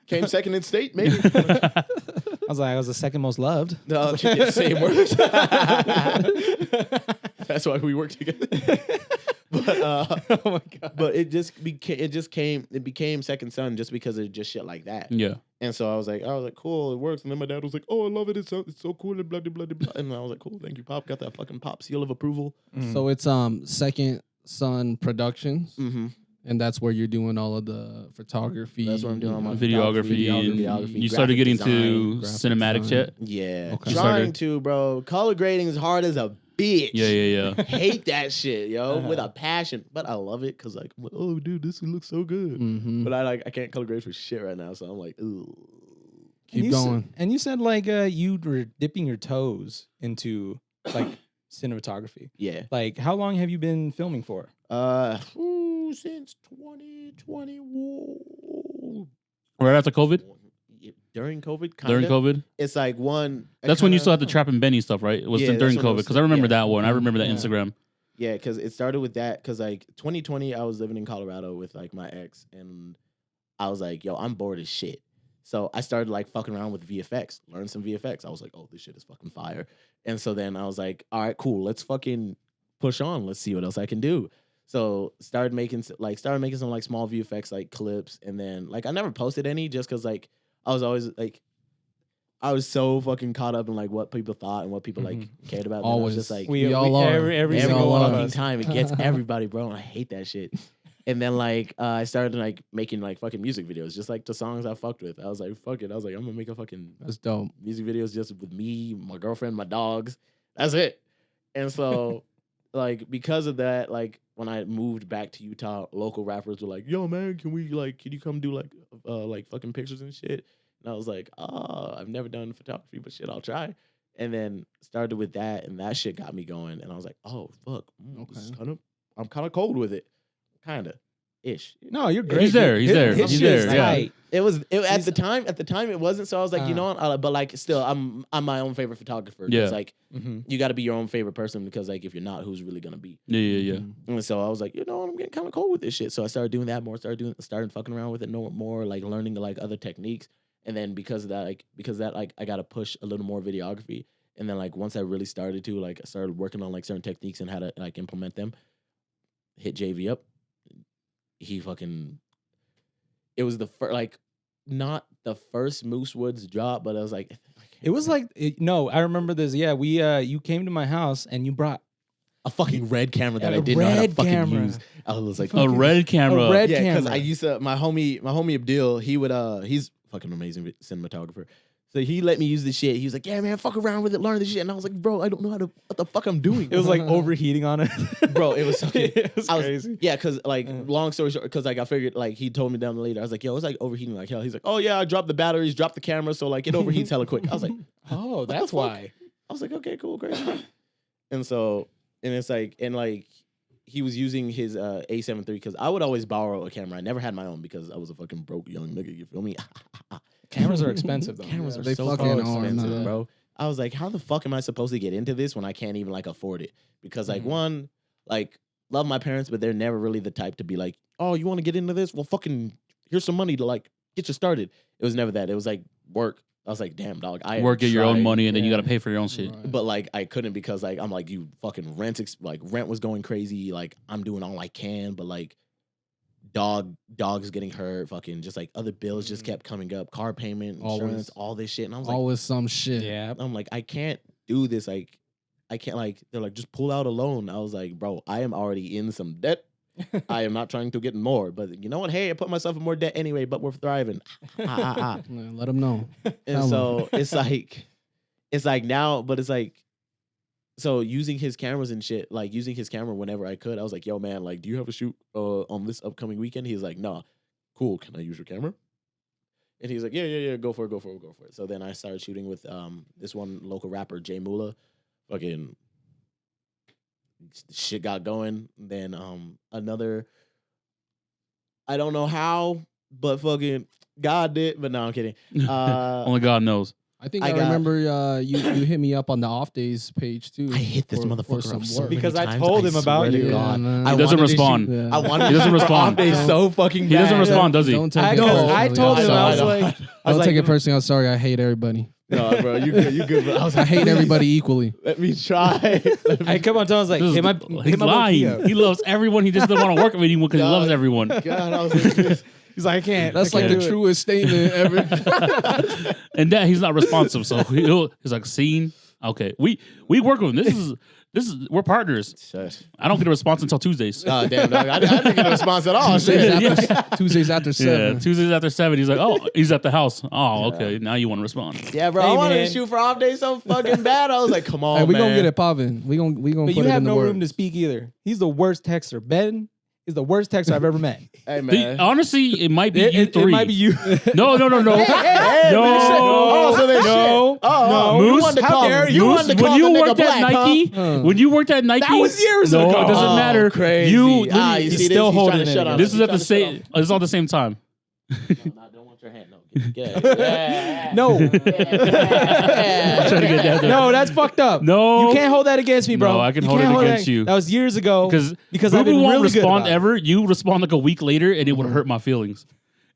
B: Came second in state, maybe.
D: I was like, I was the second most loved.
B: No, same words. That's why we work together. But
D: Oh my god.
B: but it became Second Son just because of just shit like that.
C: Yeah.
B: And so I was like, cool, it works. And then my dad was like, oh, I love it. It's so cool. And blah, blah, blah, blah. And I was like, cool, thank you, Pop. Got that fucking Pop seal of approval.
A: So it's Second Son Productions,
B: Mm-hmm.
A: and that's where you're doing all of the photography.
B: That's where I'm doing all my
C: Videography.
B: videography,
C: You started
B: graphic
C: getting
B: design,
C: to
A: graphic
C: cinematics
A: design.
C: yet?
B: Yeah.
A: Okay.
B: Trying
C: Started.
B: to, bro. Color grading is hard as a bitch.
C: Yeah.
B: Hate that shit, yo,
D: Uh-huh.
B: with a passion. But I love it because, like, I'm like, oh, dude, this looks so good.
A: Mm-hmm.
B: But I can't color grade for shit right now. So I'm like, ooh.
A: Keep going.
D: And you said like you were dipping your toes into like cinematography.
B: Yeah.
D: Like, how long have you been filming for?
B: Since 2020. Whoa.
C: Right after COVID?
B: During COVID, kind
C: During
B: of.
C: COVID?
B: It's like one.
C: That's when you still had the Trap and Benny stuff, right? It was
B: Yeah,
C: during
B: that's when it
C: COVID.
B: was-
C: Because I remember
B: yeah.
C: that one. I remember that
D: Yeah.
C: Instagram.
B: Yeah, because it started with that. Because like 2020, I was living in Colorado with like my ex, and I was like, yo, I'm bored as shit. So I started like fucking around with VFX, learned some VFX. I was like, oh, this shit is fucking fire. And so then I was like, all right, cool, let's fucking push on. Let's see what else I can do. So started making some like small VFX like clips, and then like I never posted any just because like I was always like I was so fucking caught up in like what people thought and what people like cared about.
A: Always.
B: I was just like
A: We all are.
D: Every
A: We
B: every
D: single
A: all
D: one of
A: are.
B: fucking
D: us.
B: time it gets everybody, bro. And I hate that shit. And then like I started like making like fucking music videos, just like the songs I fucked with. I was like, fuck it. I was like, I'm gonna make a fucking
A: That's dope.
B: music videos just with me, my girlfriend, my dogs. That's it. And so like because of that, like when I moved back to Utah, local rappers were like, yo man, can you come do like fucking pictures and shit? And I was like, I've never done photography, but shit, I'll try. And then started with that, and that shit got me going. And I was like, oh fuck, I'm kind of cold with it, kind of ish.
D: No, you're great.
C: He's there. He's there.
D: His
C: He's
D: shit's
C: there. Yeah.
D: tight.
B: At the time it wasn't. So I was like, you know what? But like still, I'm my own favorite photographer.
C: Yeah.
B: It's like you got to be your own favorite person because like if you're not, who's really gonna be?
C: Yeah.
B: And so I was like, you know, I'm getting kind of cold with this shit. So I started doing that more. Started fucking around with it more, like learning like other techniques. And then because of that, I got to push a little more videography. And then like once I really started to like, I started working on like certain techniques and how to like implement them. Hit JV up. He fucking. It was the first, like, not the first Moose Woods drop, but I was like,
D: It was like no, I remember this. Yeah, we you came to my house and you brought
B: a fucking red camera that
D: a
B: I didn't know how to
D: red
B: fucking
D: camera.
B: use. I was like,
C: A red camera.
D: A red
B: yeah, because
D: camera.
B: I used to my homie Abdil, he would he's fucking amazing cinematographer. So he let me use this shit. He was like, yeah, man, fuck around with it, learn this shit. And I was like, bro, I don't know what the fuck I'm doing.
D: It was like overheating on it.
B: Bro, it was fucking
D: It was
B: I was-
D: crazy.
B: Yeah, because like long story short, because like I figured like he told me down later, I was like, yo, it's like overheating like hell. He's like, oh yeah, I dropped the batteries, dropped the camera, so like it overheats hella quick. I was like,
D: Oh,
B: the
D: that's
B: fuck?
D: why.
B: I was like, okay, cool, great. And it's like, he was using his A7 III because I would always borrow a camera. I never had my own because I was a fucking broke young nigga. You feel me?
D: Cameras are expensive though.
B: Cameras
A: Yeah,
B: are
A: they
B: so
A: fucking
B: fucking
A: are,
B: expensive,
A: man.
B: bro. I was like, how the fuck am I supposed to get into this when I can't even like afford it? Because like one, like love my parents, but they're never really the type to be like, oh, you want to get into this? Well, fucking here's some money to like get you started. It was never that. It was like work. I was like, damn, dog. I
C: Work, get your own
B: tried.
C: money, and then you
D: Yeah.
C: got to pay for your own shit.
A: Right.
B: But like I couldn't because like I'm like you fucking rent was going crazy. Like I'm doing all I can, but like dogs getting hurt, fucking just like other bills just kept coming up, car payment, insurance,
A: Always.
B: all this shit. And I was like,
A: Always some shit.
D: Yeah.
B: I'm like, I can't do this. Like I can't like they're like just pull out a loan. I was like, bro, I am already in some debt. I am not trying to get more, but you know what? Hey, I put myself in more debt anyway, but we're thriving.
A: Yeah, let them know.
B: And
A: Tell 'em.
B: so it's like now, but it's like, so using his cameras and shit, like using his camera whenever I could, I was like, yo, man, like, do you have a shoot on this upcoming weekend? He's like, nah, cool. Can I use your camera? And he's like, yeah, go for it. So then I started shooting with this one local rapper, Jay Mula. Fucking shit got going. Then another, I don't know how, but fucking God did. But no, I'm kidding.
C: Only God knows.
A: I think
B: I
A: I
B: got-
A: remember you hit me up on the off days page too.
B: I hit this
A: for
B: motherfucker
A: some
B: up so
A: work.
B: many
D: Because I
B: times,
D: told him about
B: swear to
D: you.
B: God.
A: man.
B: I
C: He doesn't
B: wanted to
C: respond.
B: shoot-
A: Yeah.
B: I wanted
C: He doesn't
B: to shoot for
C: respond.
B: off days so fucking
C: He doesn't
B: bad.
C: respond, does he?
A: Don't take it.
D: Because I told him, I was
B: know.
D: like,
A: Don't take it personally. I'm sorry. I hate everybody.
B: No, bro, you good. Bro. I was
A: I
B: like,
A: hate
B: please,
A: everybody equally.
B: Let me try.
D: I kept on telling him, I was like,
C: This is-
D: hey,
C: he's lying. He loves everyone. He just doesn't want to work with anyone because he
B: God.
C: loves everyone.
B: God, I was like,
D: He's like, I can't.
A: That's
D: I
A: like
D: can't
A: the
D: do it.
A: truest statement ever.
C: And that he's not responsive, so he's like, "Seen, okay, we work with him. This is we're partners.
B: Shush.
C: I don't get a response until Tuesdays.
B: Oh, damn, dog. I didn't get a response at all. Shit.
A: Tuesdays after
C: Yeah,
A: 7.
C: Tuesdays after 7. He's like, oh, he's at the house. Oh, okay, now you want to respond.
B: Yeah, bro.
D: Hey,
B: I wanted
D: man.
B: to shoot for off day so fucking bad. I was like, come on,
A: Hey, we
B: man.
A: gonna get it popping. We gonna
D: But
A: put
D: you
A: it
D: have
A: in the
D: no room to
A: works.
D: speak either. He's the worst texter. Ben is the worst texter I've ever met.
B: Hey, man.
C: Honestly, it might be
D: It,
C: you
D: it,
C: three.
D: it might be you.
C: No.
B: Hey,
C: No.
B: man, shit. Oh, so they
D: No.
B: shit. Oh,
C: Moose,
B: you wanted to
D: how
B: call
D: dare
B: him.
D: you?
B: You
C: Moose,
B: wanted to
C: when
B: call
C: you
B: the nigga
C: worked at
B: black,
C: Nike,
A: Huh?
C: when you worked at Nike,
D: That was years
C: no,
D: ago.
C: it doesn't
B: Oh,
C: matter.
B: crazy.
C: You,
B: Ah, you
D: he's
B: see
D: still
B: this? He's
D: holding
B: trying to
D: it
B: shut
D: in.
B: on
C: this
B: us.
C: is
B: He's
C: at the
B: trying to shut
C: same. It's all at the same time.
B: on us. No, don't want your hand. No, get out of here. Yeah.
D: No.
C: I'm trying to get that.
D: No, that's fucked up.
C: No.
D: You can't hold that against me, bro.
C: No, I can
D: You
C: hold
D: can't
C: it
D: that-
C: against you.
D: That was years ago.
C: Because
D: I've been
C: won't
D: really good
C: respond
D: about it.
C: ever. You respond like a week later, and it would hurt my feelings.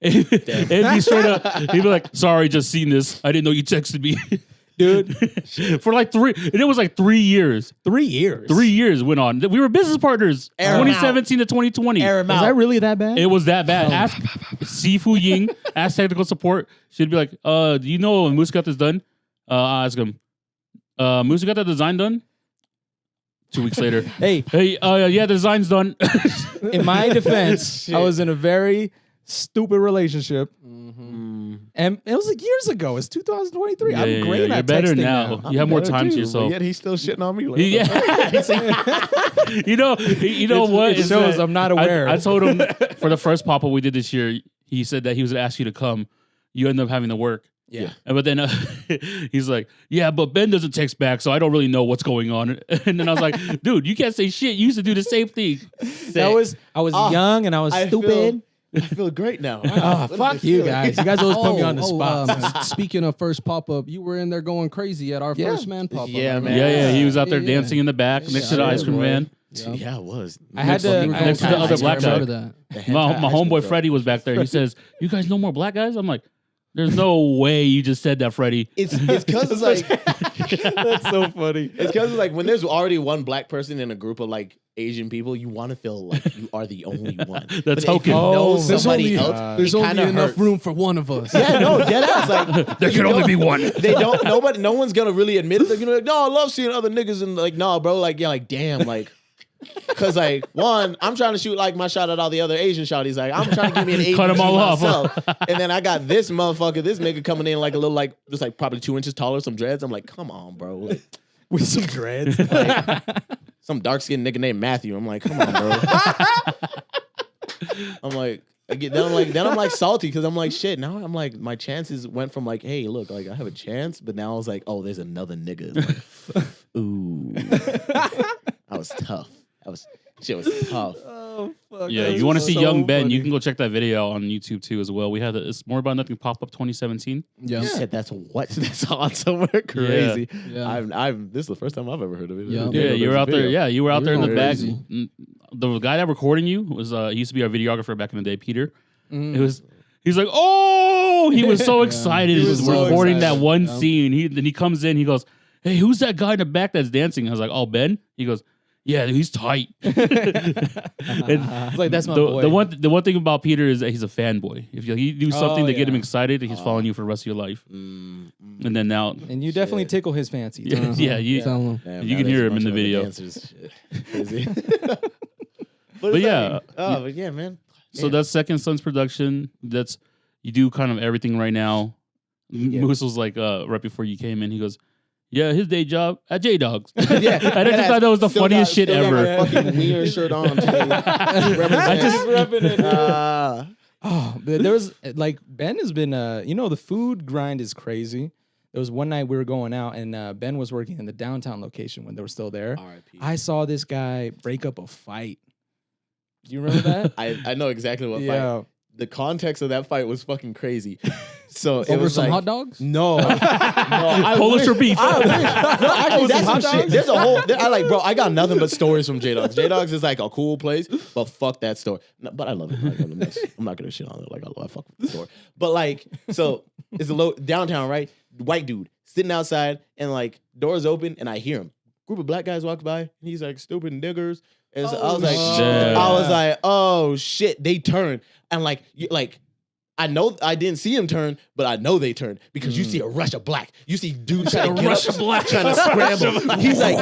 C: It'd be straight up. He'd be like, "Sorry, just seen this. I didn't know you texted me."
D: Dude,
C: For like 3, and it was like 3 years.
D: 3 years.
C: 3 years went on. We were business partners.
B: Air 'em2017
C: to 2020.
B: Air him
D: Was
B: out.
D: that really that bad?
C: It was that bad. Ask Sifu Ying. Ask technical support. She'd be like, "Do you know when Moose got this done?" I ask him, Moose, you got the design done? 2 weeks later.
D: Hey,
C: Yeah, the design's done.
D: in my defense, I was in a very stupid relationship. And it was like years ago. It's 2023. I'm great
C: You're
D: at
C: better
D: texting
C: now.
D: now.
C: You have more
B: Better
C: time to
B: too,
C: yourself.
B: But yet he's still shitting on me. Like,
C: Yeah. you know what?
D: It
C: Is
D: shows
C: that
D: I'm not aware.
C: I told him for the first pop-up we did this year, he said that he was going to ask you to come. You end up having to work.
D: Yeah.
C: But then he's like, yeah, but Ben doesn't text back, so I don't really know what's going on. And then I was like, dude, you can't say shit. You used to do the same thing.
D: I was young and I was stupid.
B: I feel great now.
D: Fuck you guys. You guys always put me on the spot.
A: Speaking of first pop-up, you were in there going crazy at our first man pop-up.
B: Yeah,
A: I
B: man.
A: remember.
C: Yeah, he was out there
A: Yeah.
C: dancing in the back next to the ice cream van.
B: Yeah, it was.
D: I had to-
C: Next to the other black guy.
A: That.
C: My homeboy Freddie was back there. He says, you guys know more black guys? I'm like, there's no way you just said that, Freddie.
B: It's because it's like
D: That's so funny.
B: it's because it's like when there's already one black person in a group of like Asian people, you want to feel like you are the only one. But if
C: token.
B: you know
D: Oh,
B: somebody
A: there's
B: else,
A: only, there's
B: it
A: only
B: kinda
A: enough
B: hurts.
A: room for one of us.
B: Yeah, no, dead ass. Like
C: There can only be one.
B: they don't. No one's gonna really admit it. They're gonna be like, no, I love seeing other niggas, and like, no, bro, like, yeah, like, damn, like. Cause like one, I'm trying to shoot like my shot at all the other Asian shotties. Like I'm trying to give me an Asian
C: Cut 'em all off.
B: myself. And then I got this motherfucker, this nigga coming in like a little like just like probably 2 inches taller, some dreads. I'm like, come on, bro. Like,
D: With some dreads.
B: some dark skinned nigga named Matthew. I'm like, come on, bro. I'm like, then I'm like salty because I'm like, shit. Now I'm like, my chances went from like, hey, look, like I have a chance, but now I was like, oh, there's another nigga. Like, ooh, I was tough. Shit was tough.
D: Oh, fuck.
C: Yeah,
D: That's
C: you want to see
D: so
C: Young Ben,
D: funny.
C: you can go check that video on YouTube too as well. We had It's More About Nothing pop-up 2017.
A: Yeah.
B: Shit, that's on somewhere crazy.
A: Yeah.
B: This is the first time I've ever heard of it.
A: Yeah.
C: Yeah, you were out there. Yeah, you were out there in the
A: going
C: back.
A: crazy.
C: The guy that recording you was he used to be our videographer back in the day, Peter.
D: Mm.
C: He's like, oh, he was so excited.
A: He
C: He
A: was
C: was
A: so
C: recording
A: excited.
C: that one
A: Yeah.
C: scene. Then he comes in, he goes, hey, who's that guy in the back that's dancing? I was like, oh, Ben. He goes, yeah, he's tight.
D: It's like, that's my boy.
C: The one thing about Peter is that he's a fanboy. If you do something
D: Oh,
C: to get him
D: yeah.
C: excited, he's following you for the rest of your life. And then now,
D: And you definitely tickle his fancy.
C: yeah, yeah, you,
A: Tell him.
B: Damn,
C: You can hear him in the
B: nowadays,
C: video.
B: a bunch of other dancers. Shit. Crazy.
C: But yeah,
B: but yeah, man.
C: so that's Second Son's production. That's you do kind of everything right now.
B: Yeah.
C: Moose was like, right before you came in, he goes, yeah, his day job at J Dogs.
B: Yeah,
C: I just thought that was the
B: Still
C: funniest
B: got-
C: shit
B: still got
C: ever.
B: my fucking wiener shirt on. Too.
D: I just repping it.
B: Uh,
D: Oh, but there was like Ben has been the food grind is crazy. There was one night we were going out and Ben was working in the downtown location when they were still there.
B: R.I.P.
D: I saw this guy break up a fight. Do you remember that?
B: I know exactly what fight.
D: Yeah.
B: The context of that fight was fucking crazy. So it
A: Over
B: was
A: some
B: like,
A: hot dogs?
B: No, I
C: Polish
B: wish-
C: or beef?
B: I wish. No, actually, that's some
D: hot
B: shit.
D: dogs?
B: There's a whole. I like, bro. I got nothing but stories from J Dogs. J Dogs is like a cool place, but fuck that store. No, but I love it. Like, I'm not gonna shit on it. Like I fuck with the store. But like, so it's a low downtown, right? White dude sitting outside, and like doors open, and I hear him. Group of black guys walk by, and he's like, "Stupid niggers." And so I was like,
C: shit.
B: I was like, oh shit, they turned, and like, I know I didn't see him turn, but I know they turned because you see a rush of black. You see dudes trying to get
C: rush
B: up,
C: of black.
B: trying to scramble. He's like,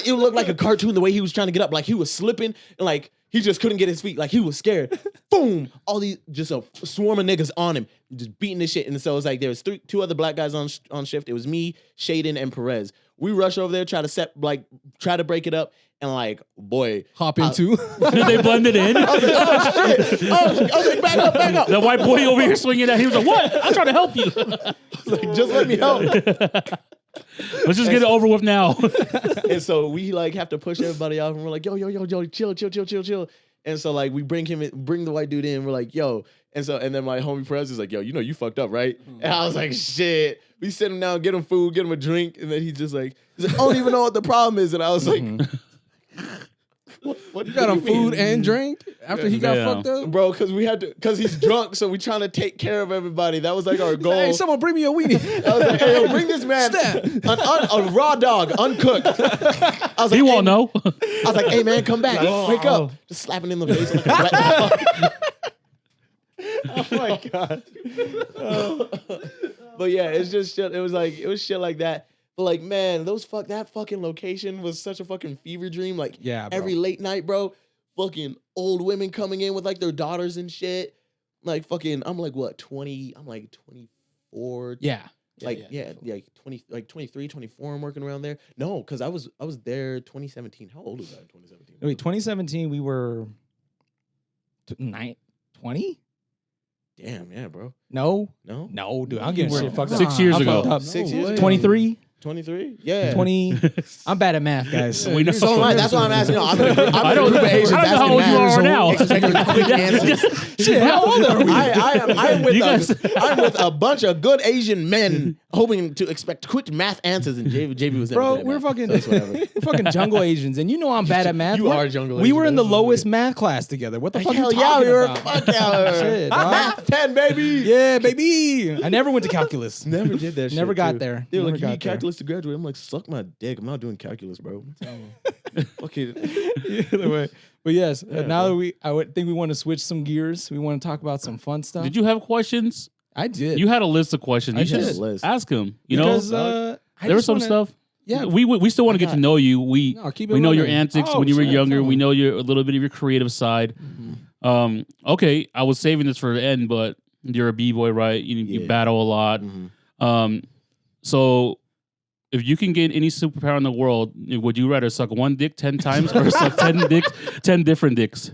B: it looked like a cartoon the way he was trying to get up. Like he was slipping and like he just couldn't get his feet. Like he was scared. Boom! All these just a swarm of niggas on him, just beating this shit. And so it was like there was two other black guys on shift. It was me, Shaden, and Perez. We rush over there, try to break it up, and like, boy,
A: Hop into.
C: They blended in.
B: I was like, oh shit! I was like, back up!
C: The white boy over here swinging at him. He was like, what? I'm trying to help you.
B: Like, just let me help.
C: Let's just get it over with now.
B: And so we like have to push everybody off, and we're like, yo, chill. And so like we bring the white dude in. We're like, yo. And then my homie Perez is like, yo, you fucked up, right? And I was like, shit. We sit him down, get him food, get him a drink, and then he's like, I don't even know what the problem is. And I was like, what
A: You got him
B: do you
A: food
B: mean?
A: and drink after he got
C: Yeah.
A: fucked up?
B: Bro, because he's drunk, so we trying to take care of everybody. That was like our goal.
A: Hey, someone bring me a weenie.
B: I was like, hey, yo, bring this man
A: Stab.
B: a raw dog, uncooked. I was like,
C: He won't
B: hey,
C: know.
B: I was like, hey man, come back. Wake up. Just slapping him in the face like a wet dog. Oh my god. But yeah, it's just shit. It was shit like that. But like, man, that fucking location was such a fucking fever dream. Like,
D: Yeah, bro.
B: every late night, bro, fucking old women coming in with like their daughters and shit. Like fucking, I'm like what 20? I'm like 24.
D: Yeah.
B: Like 20, like 23, 24. I'm working around there. No, because I was there 2017. How old was I in 2017?
D: Wait, 2017, we were 20?
B: Damn, yeah, bro.
D: No,
B: No,
D: dude, I'm getting
B: Nah.
D: shit fucked up.
C: 6 years
D: I'm
C: ago.
D: fucked up.
B: 6 years ago.
D: 23,
B: 23. Yeah.
D: 20. I'm bad at math, guys.
C: We know.
B: So am I. That's why I'm asking. I'm in a group
C: I don't
B: of Asians
C: know how old you are now.
B: Expecting quick answers.
D: Shit, how old are we?
B: I'm with a bunch of good Asian men hoping to expect quick math answers, and JV was
D: Bro,
B: in
D: we're
B: math.
D: fucking,
B: So it's whatever.
D: we're fucking jungle Asians, and you know I'm bad at math.
B: You are jungle
D: We
B: Asian,
D: were in
B: man.
D: the
B: That's what
D: lowest
B: it is.
D: math class together. What the fuck
B: Hell
D: you
B: yeah,
D: talking
B: we were
D: about?
B: fuck yeah.
D: Shit, dog.
B: Math 10, baby.
D: Yeah, baby. I never went to calculus.
B: Never did that shit.
D: Never got
B: too.
D: there.
B: They were
D: Never
B: like, you
D: got
B: need
D: there.
B: calculus to graduate. I'm like, suck my dick. I'm not doing calculus, bro. Okay.
D: Either way. But yes,
B: Yeah,
D: now
B: bro.
D: that I would think we want to switch some gears. We want to talk about some fun stuff.
C: Did you have questions?
D: I did.
C: You had a list of questions.
D: I
C: You should
D: did.
C: just
B: List.
C: ask him. You
D: because,
C: know,
D: I
C: there was
D: just
C: some
D: wanna-
C: stuff.
D: Yeah,
C: we still want to get to know you.
A: No, keep it
C: We know your
A: running.
C: antics
D: Oh,
C: when you were
D: shit,
C: younger.
D: tell
C: We
D: me.
C: know your a little bit of your creative side. Okay, I was saving this for the end, but you're a b-boy, right? You
B: Yeah.
C: battle a lot.
B: Mhm.
C: So if you can get any superpower in the world, would you rather suck one dick 10 times or suck 10 different dicks?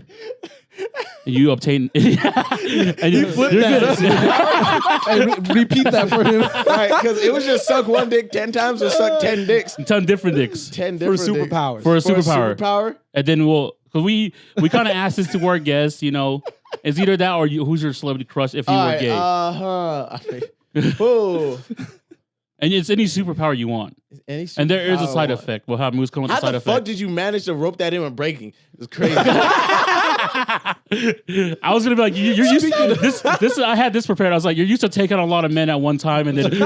C: You obtain. And you
D: flipped that. Hey, repeat that for him.
B: Right, because it was just suck one dick 10 times or suck 10 dicks.
C: 10 different dicks
B: 10
D: For
B: different dicks.
D: superpowers.
C: for a
B: For a
C: superpower.
B: superpower?
C: And then because we kind of asked this to our guests, you know, it's either that or who's your celebrity crush if you were gay.
B: Oh.
C: And it's any superpower you want.
B: Any
C: And there is a
B: superpower
C: side
B: I want.
C: effect. We'll have Moose come with
B: How
C: the side
B: the fuck
C: effect.
B: did you manage to rope that in with breaking? It's crazy.
C: I was gonna be like, you're used to this. I had this prepared. I was like, you're used to taking on a lot of men at one time, and then
B: Okay,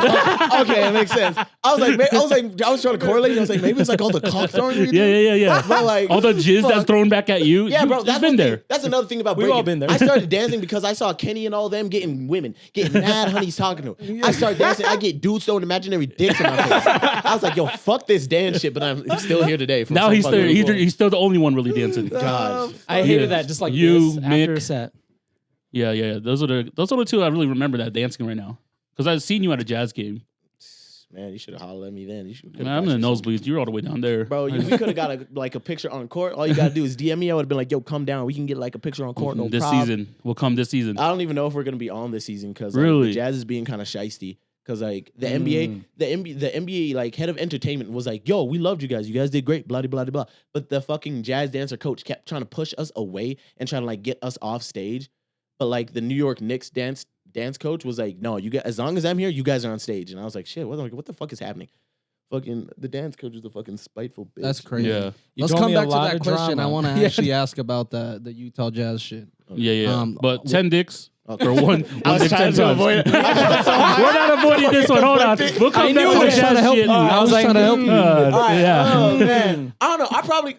B: that makes sense. I was trying to correlate. I was like, maybe it's like all the cock throwing. we do.
C: yeah.
B: But like
C: All the jizz that's thrown back at you.
B: Yeah, bro,
C: You've
B: that's
C: been
B: one thing-
C: there.
B: That's another thing about
D: We've
B: breaking.
D: all been there.
B: I started dancing because I saw Kenny and all them getting women, getting mad honeys talking to them. I started dancing. I get dudes throwing imaginary dicks in my face. I was like, yo, fuck this dance shit, but I'm still here today. For
C: Now
B: some
C: he's
B: fucking
C: still
B: reason.
C: he's still the only one really dancing.
B: God.
D: I hated that just like
C: You,
D: this after
C: Mick.
D: a set.
C: Yeah. Those are the two I really remember that dancing right now because I've seen you at a jazz game.
B: Man, you should have hollered at me then. You should.
C: Man, I'm in the nosebleeds. You're all the way down there,
B: Bro, we could have got a picture on court. All you gotta do is DM me. I would have been like, "Yo, come down. We can get like a picture on court. No
C: this
B: problem."
C: season will come this season.
B: I don't even know if we're gonna be on this season because
C: Really?
B: the Jazz is being kind of shisty. Because like the NBA like head of entertainment was like, "Yo, we loved you guys. You guys did great." Blah blah blah blah. But the fucking Jazz dancer coach kept trying to push us away and trying to like get us off stage. But like the New York Knicks dance coach was like, "No, you guys. As long as I'm here, you guys are on stage." And I was like, "Shit, what the fuck is happening?" Fucking the dance coach is a fucking spiteful bitch.
A: That's crazy.
C: Yeah.
D: You
A: Let's
D: told
A: come
D: me a
A: back to
D: lot
A: that
D: of
A: question.
D: drama.
A: I want to
D: Yeah.
A: actually ask about the Utah Jazz shit.
C: Yeah. But
A: well,
C: 10 dicks
B: Okay.
C: or one
B: I was
C: dick 10
B: trying to
C: times.
B: avoid it.
C: We're not avoiding this one. Hold on. We'll come
D: I
C: back
D: knew
C: to
D: I
C: the
D: was trying
C: jazz
D: to help
C: shit.
D: you. I was trying to help you.
B: All right.
C: Yeah.
B: Oh man. I don't know. I probably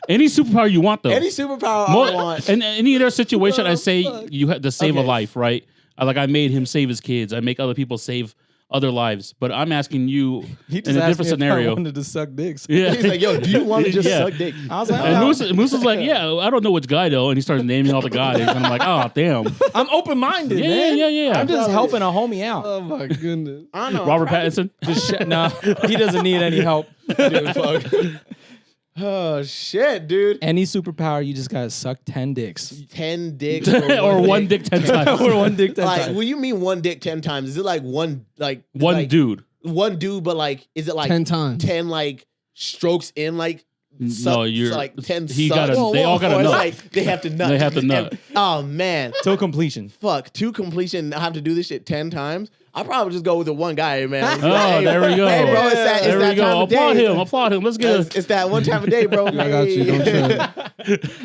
C: Any superpower you want, though.
B: any superpower I want.
C: In any other situation, I say you had to save a
B: Okay.
C: life, right? I made him save his kids. I make other people save other lives. But I'm asking you
D: He
C: in
D: just
C: a
D: asked
C: different
D: me if I
C: scenario.
D: wanted to suck dicks.
C: Yeah.
B: He's like, "Yo, do you want to just
C: Yeah.
B: suck dick?"
D: I was like,
C: And
D: "Oh,
C: Moose is like, yeah, I don't know which guy though, and he starts naming all the guys, and I'm like, oh damn,
D: I'm open minded,
C: yeah,
D: man.
C: yeah.
D: I'm just helping a homie out.
A: Oh my goodness.
B: I don't know.
C: Robert Pattinson.
D: No, he doesn't need any help.
B: Dude, fuck. Oh shit, dude.
D: Any superpower, you just gotta suck 10 dicks.
B: 10 dicks
C: or one dick 10 times.
D: Or one dick 10
B: Like,
D: times.
B: what do you mean one dick 10 times? Is it like one like
C: One
B: like,
C: dude.
B: One dude, but like is it like
A: 10 times.
B: 10 like strokes in like
C: No, you're
B: like 10
C: He
B: sucks?
C: gotta. They all
B: Or
C: gotta
B: it's
C: know.
B: like they have to nut.
C: They have to nut.
B: Oh man.
D: Till completion.
B: Fuck, to completion, I have to do this shit 10 times. I'll probably just go with the one guy, man.
C: Oh, there we go.
B: Hey, bro, it's that,
C: There
B: it's
C: we
B: that
C: go.
B: time of
C: Applaud
B: day.
C: him. Applaud him. Let's get
B: It's that one time of day, bro.
A: I got you. Don't trip.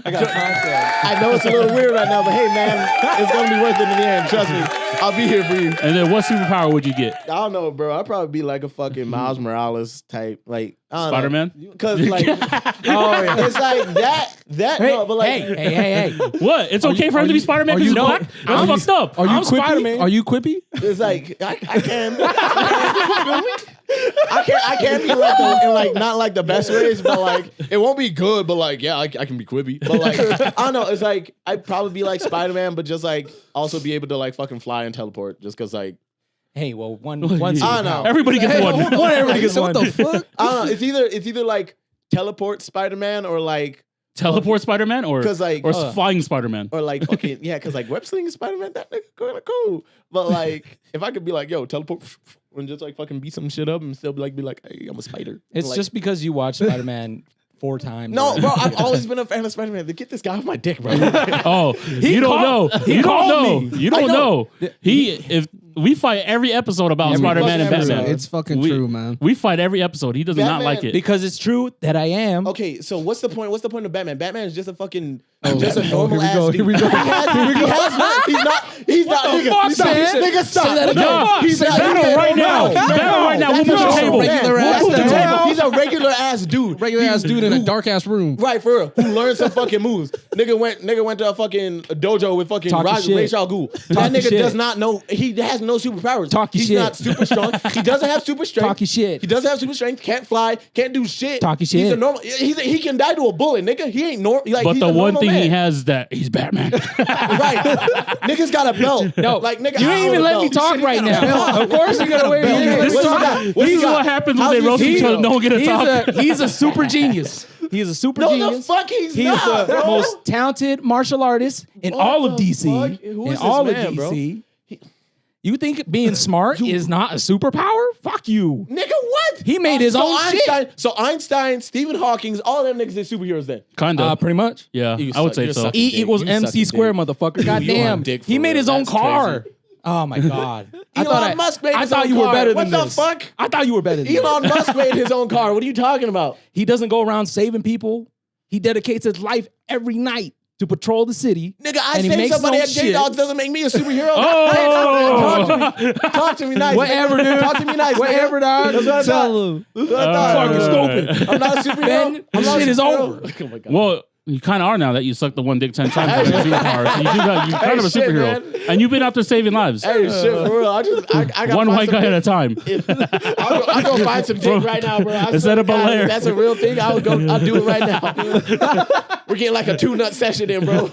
D: I got contact.
B: I know it's a little weird right now, but hey, man, it's gonna be worth it in the end. Trust me, I'll be here for you.
C: And then what superpower would you get?
B: I don't know, bro. I'd probably be like a fucking Miles Morales type, like
C: Spider-Man?
B: Because like, it's like that.
D: Hey,
B: no, but like,
D: hey.
C: What? It's okay for him to be Spider-Man
D: are
C: because
D: you-
C: he's black?
D: I'm-
C: That's fucked up.
D: Are you
A: I'm
D: Quippy?
A: Spider-Man.
D: Are you Quippy?
B: it's like I can. I can't be like in like not like the best ways, but like it won't be good. But like yeah, I can be Quippy. But like I don't know. It's like I'd probably be like Spider-Man, but just like also be able to like fucking fly and teleport. Just because like
D: Hey, well, one.
C: I
B: don't know.
C: Everybody gets one.
D: Everybody gets
A: What
D: one.
A: the fuck?
B: I don't know. It's either like teleport Spider-Man or like
C: Teleport Spider-Man or
B: 'Cause, like,
C: flying Spider-Man?
B: okay, yeah, because like web slinging Spider-Man, that nigga kind of cool. But like if I could be like, yo, teleport and just like fucking beat some shit up and still be like, hey, I'm a spider.
D: It's
B: like,
D: just because you watched Spider-Man 4 times.
B: no,
D: already.
B: bro. I've always been a fan of Spider-Man. Get this guy off my dick, bro.
C: Oh, you don't know. You don't
D: called
C: know.
D: me.
C: You don't know. If we fight every episode about
D: Every
C: Spider-Man and
B: fucking
C: Batman.
B: episode.
A: It's fucking
C: We-
A: true, man.
C: We fight every episode. He does not
B: Batman-
C: like it.
D: Because it's true that I am.
B: Okay, so what's the point? What's the point of Batman? Batman is just a fucking,
A: Oh,
B: just a
A: oh,
B: normal
A: here we
B: ass
A: go,
B: dude.
A: here we go.
B: He has not. He's not.
D: the
B: Nigga,
D: fuck,
B: he's not.
D: man?
B: Nigga, stop.
A: that again.
C: No,
B: He's not.
C: battle right now.
B: No,
C: Battle right now. We'll move the
B: That's
C: table.
B: a regular
A: We'll
B: ass
A: move the
B: dude.
A: table.
B: He's a regular ass dude.
A: Regular ass dude in a dark ass room.
B: Right, for real. Who learned some fucking moves. Nigga went to a fucking dojo with fucking
D: Talking shit.
B: Ra's al Ghul. That
D: Talking
B: nigga
D: shit.
B: does not know. He has no superpowers.
D: Talking
B: He's
D: shit.
B: not super strong. He doesn't have super strength.
D: Talking shit.
B: He doesn't have super strength. Can't fly. Can't do shit.
D: Talking
B: He's a
D: shit.
B: normal. He can die to a bullet, nigga. He ain't normal. Like,
C: But
B: he's
C: the
B: a
C: one
B: normal
C: thing
B: man.
C: he has is that he's Batman.
B: Right. Nigga's got a belt.
D: No,
B: Like, nigga,
D: you
B: I
D: ain't
B: own
D: even
B: a
D: let
B: belt.
D: me talk right now. Of course you're gonna wait.
B: belt.
D: You're gonna
C: This
D: let
C: is
D: me
B: What's
D: talk.
B: he got? What's
C: This
B: he
C: is
B: got?
C: what happens when
B: How's
C: they
B: his
C: roast each
B: hero?
C: other. No one get to talk.
D: He's a super genius. He's a super
B: No,
D: genius.
B: the fuck he's
D: He's
B: not,
D: the
B: bro.
D: most talented martial artist in
B: What
D: all of
B: the
D: DC.
B: fuck? Who
D: In
B: is this
D: all
B: man,
D: of
B: bro?
D: DC. You think being smart is not a superpower? Fuck you.
B: Nigga, what?
D: He made his own shit.
B: So Einstein, Stephen Hawking, all of them niggas is superheroes then.
C: Kind of.
D: Pretty much.
C: Yeah,
B: You
C: I would
B: suck-
C: say
B: you're
C: so.
B: sucking.
D: E
B: Dick.
D: equals
B: You
D: MC
B: sucking
D: squared,
B: dick.
D: motherfucker.
B: You on
D: Goddamn.
B: dick for
D: He made
B: real.
D: his own
B: That's
D: car.
B: crazy.
D: Oh my god.
B: Elon Musk made
D: I
B: his
D: thought
B: own
D: you were
B: car.
D: better
B: What
D: than
B: the
D: this.
B: fuck?
D: I thought you were better than
B: Elon
D: this.
B: Musk made his own car. What are you talking about?
D: He doesn't go around saving people. He dedicates his life every night to patrol the city.
B: Nigga, I
D: And he
B: saved
D: makes
B: somebody
D: his
B: at
D: own
B: J-Dogs
D: shit.
B: doesn't make me a superhero.
C: Oh!
B: Talk to me nice.
D: Whatever, dude.
B: Talk to me nice.
D: Whatever, dog.
B: That's what I thought.
D: Tell him.
B: That's what I thought.
C: Fucking
D: stupid.
B: I'm not a superhero.
D: Ben,
B: I'm
D: this
B: not a
D: shit is
B: superhero.
D: over.
B: Oh my God.
C: Well, you kind of are now that you sucked the one dick 10 times. Like a superpower. So you're kind of a
B: shit,
C: superhero,
B: man.
C: and you've been out there saving lives.
B: Hey, shit, for real. I got
C: One white guy at a time.
B: I'll go find some dick right now, bro. I
C: Instead
B: swear
C: of
B: to God,
C: Belair.
B: if that's a real thing. I'll do it right now. We're getting like a 2-nut session in, bro.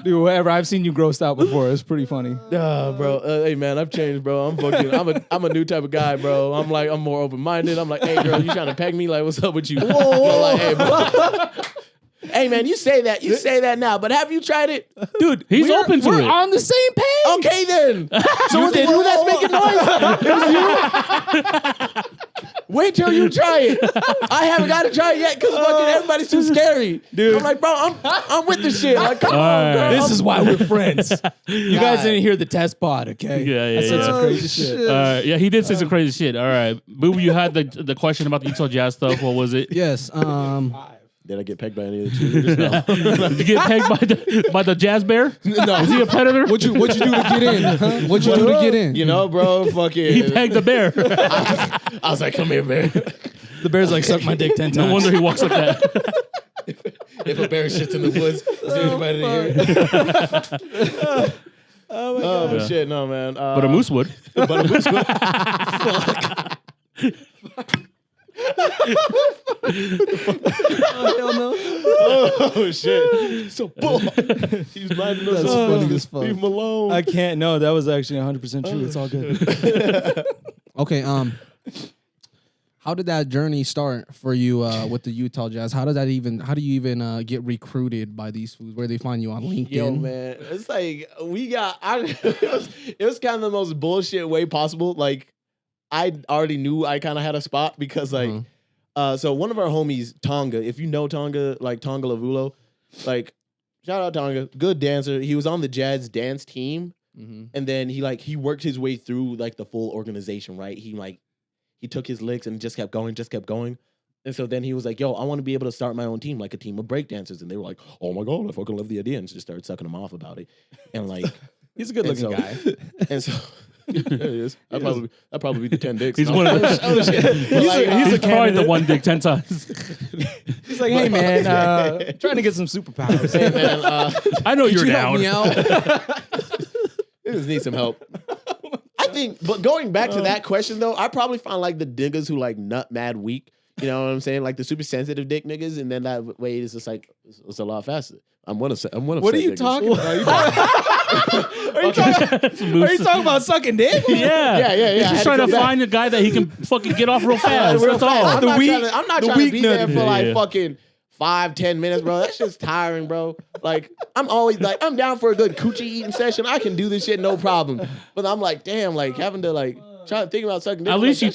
D: Dude, whatever. I've seen you grossed out before. It's pretty funny.
B: Bro. Hey, man, I've changed, bro. I'm a new type of guy, bro. I'm more open minded. I'm like, hey, girl, you trying to peg me? Like, what's up with you? Whoa. Like, hey, bro. Hey, man, you say that now, but have you tried it?
D: Dude,
C: He's open to
D: we're
C: it.
D: on the same page.
B: Okay, then. So is it you that's making noise? Wait till you try it. I haven't got to try it yet because fucking everybody's too scary.
D: Dude.
B: I'm like, bro, I'm with the shit. Like, come on,
C: Alright.
B: girl.
D: This is why we're friends. You guys didn't hear the test pod, okay?
C: Yeah,
D: I said
C: yeah.
D: some
A: Oh,
D: crazy shit.
C: Yeah, he did say some crazy shit. All right, Boo, you had the question about the Utah Jazz stuff. What was it?
A: Yes.
B: Did I get pegged by any of the cheerleaders? No.
C: Did you get pegged by the Jazz Bear?
B: No.
C: Is he a predator?
A: What'd you do to get in? Huh? What'd you do to get in?
B: You know, bro, fucking.
C: He pegged the bear.
B: I was like, come here, man.
D: The bear's like, suck my dick 10 times.
C: No wonder he walks like that.
B: If a bear shits in the woods, is there anybody to hear? Oh,
C: Yeah.
B: shit, no, man.
C: But a moose would.
B: But a moose would.
A: Oh, hell no.
B: Oh, shit. So, bull. He's minding us
A: That's
B: up.
A: funny as fuck.
B: Leave him alone.
D: I can't. No, that was actually 100% true. It's all good.
A: Okay. How did that journey start for you with the Utah Jazz? How do you even get recruited by these fools? Where they find you on LinkedIn?
B: Yo, man, it's like it was kind of the most bullshit way possible. Like, I already knew I kind of had a spot because, like, so one of our homies, Tonga, if you know Tonga, like Tonga Lavulo, like, shout out Tonga, good dancer. He was on the Jazz dance team, And then he worked his way through like the full organization, right? He took his licks and just kept going. And so then he was like, yo, I want to be able to start my own team, like a team of breakdancers. And they were like, oh my God, I fucking love the idea. And just started sucking him off about it. And like,
D: He's a good looking guy.
B: And so there he is. That'd probably be the 10 dicks.
C: He's one of those. He's tried the one dick 10 times.
D: He's like, hey man, trying to get some superpowers.
B: Hey, man,
C: I know you're
A: You
C: down.
A: help me out.
B: I just need some help. I think, but going back to that question though, I probably find like the niggas who like nut mad weak. You know what I'm saying? Like the super sensitive dick niggas, and then that way it's just like it's a lot faster.
D: What are you talking about? Are you talking about sucking dick?
C: Yeah.
B: Yeah.
C: He's just trying to find a guy that he can fucking get off real fast. That's all.
B: I'm not trying to be there for like
C: Yeah.
B: fucking 5-10 minutes, bro. That shit's tiring, bro. Like I'm always like I'm down for a good coochie eating session. I can do this shit no problem. But I'm like, damn, like having to like try to think about sucking dick.
C: At least you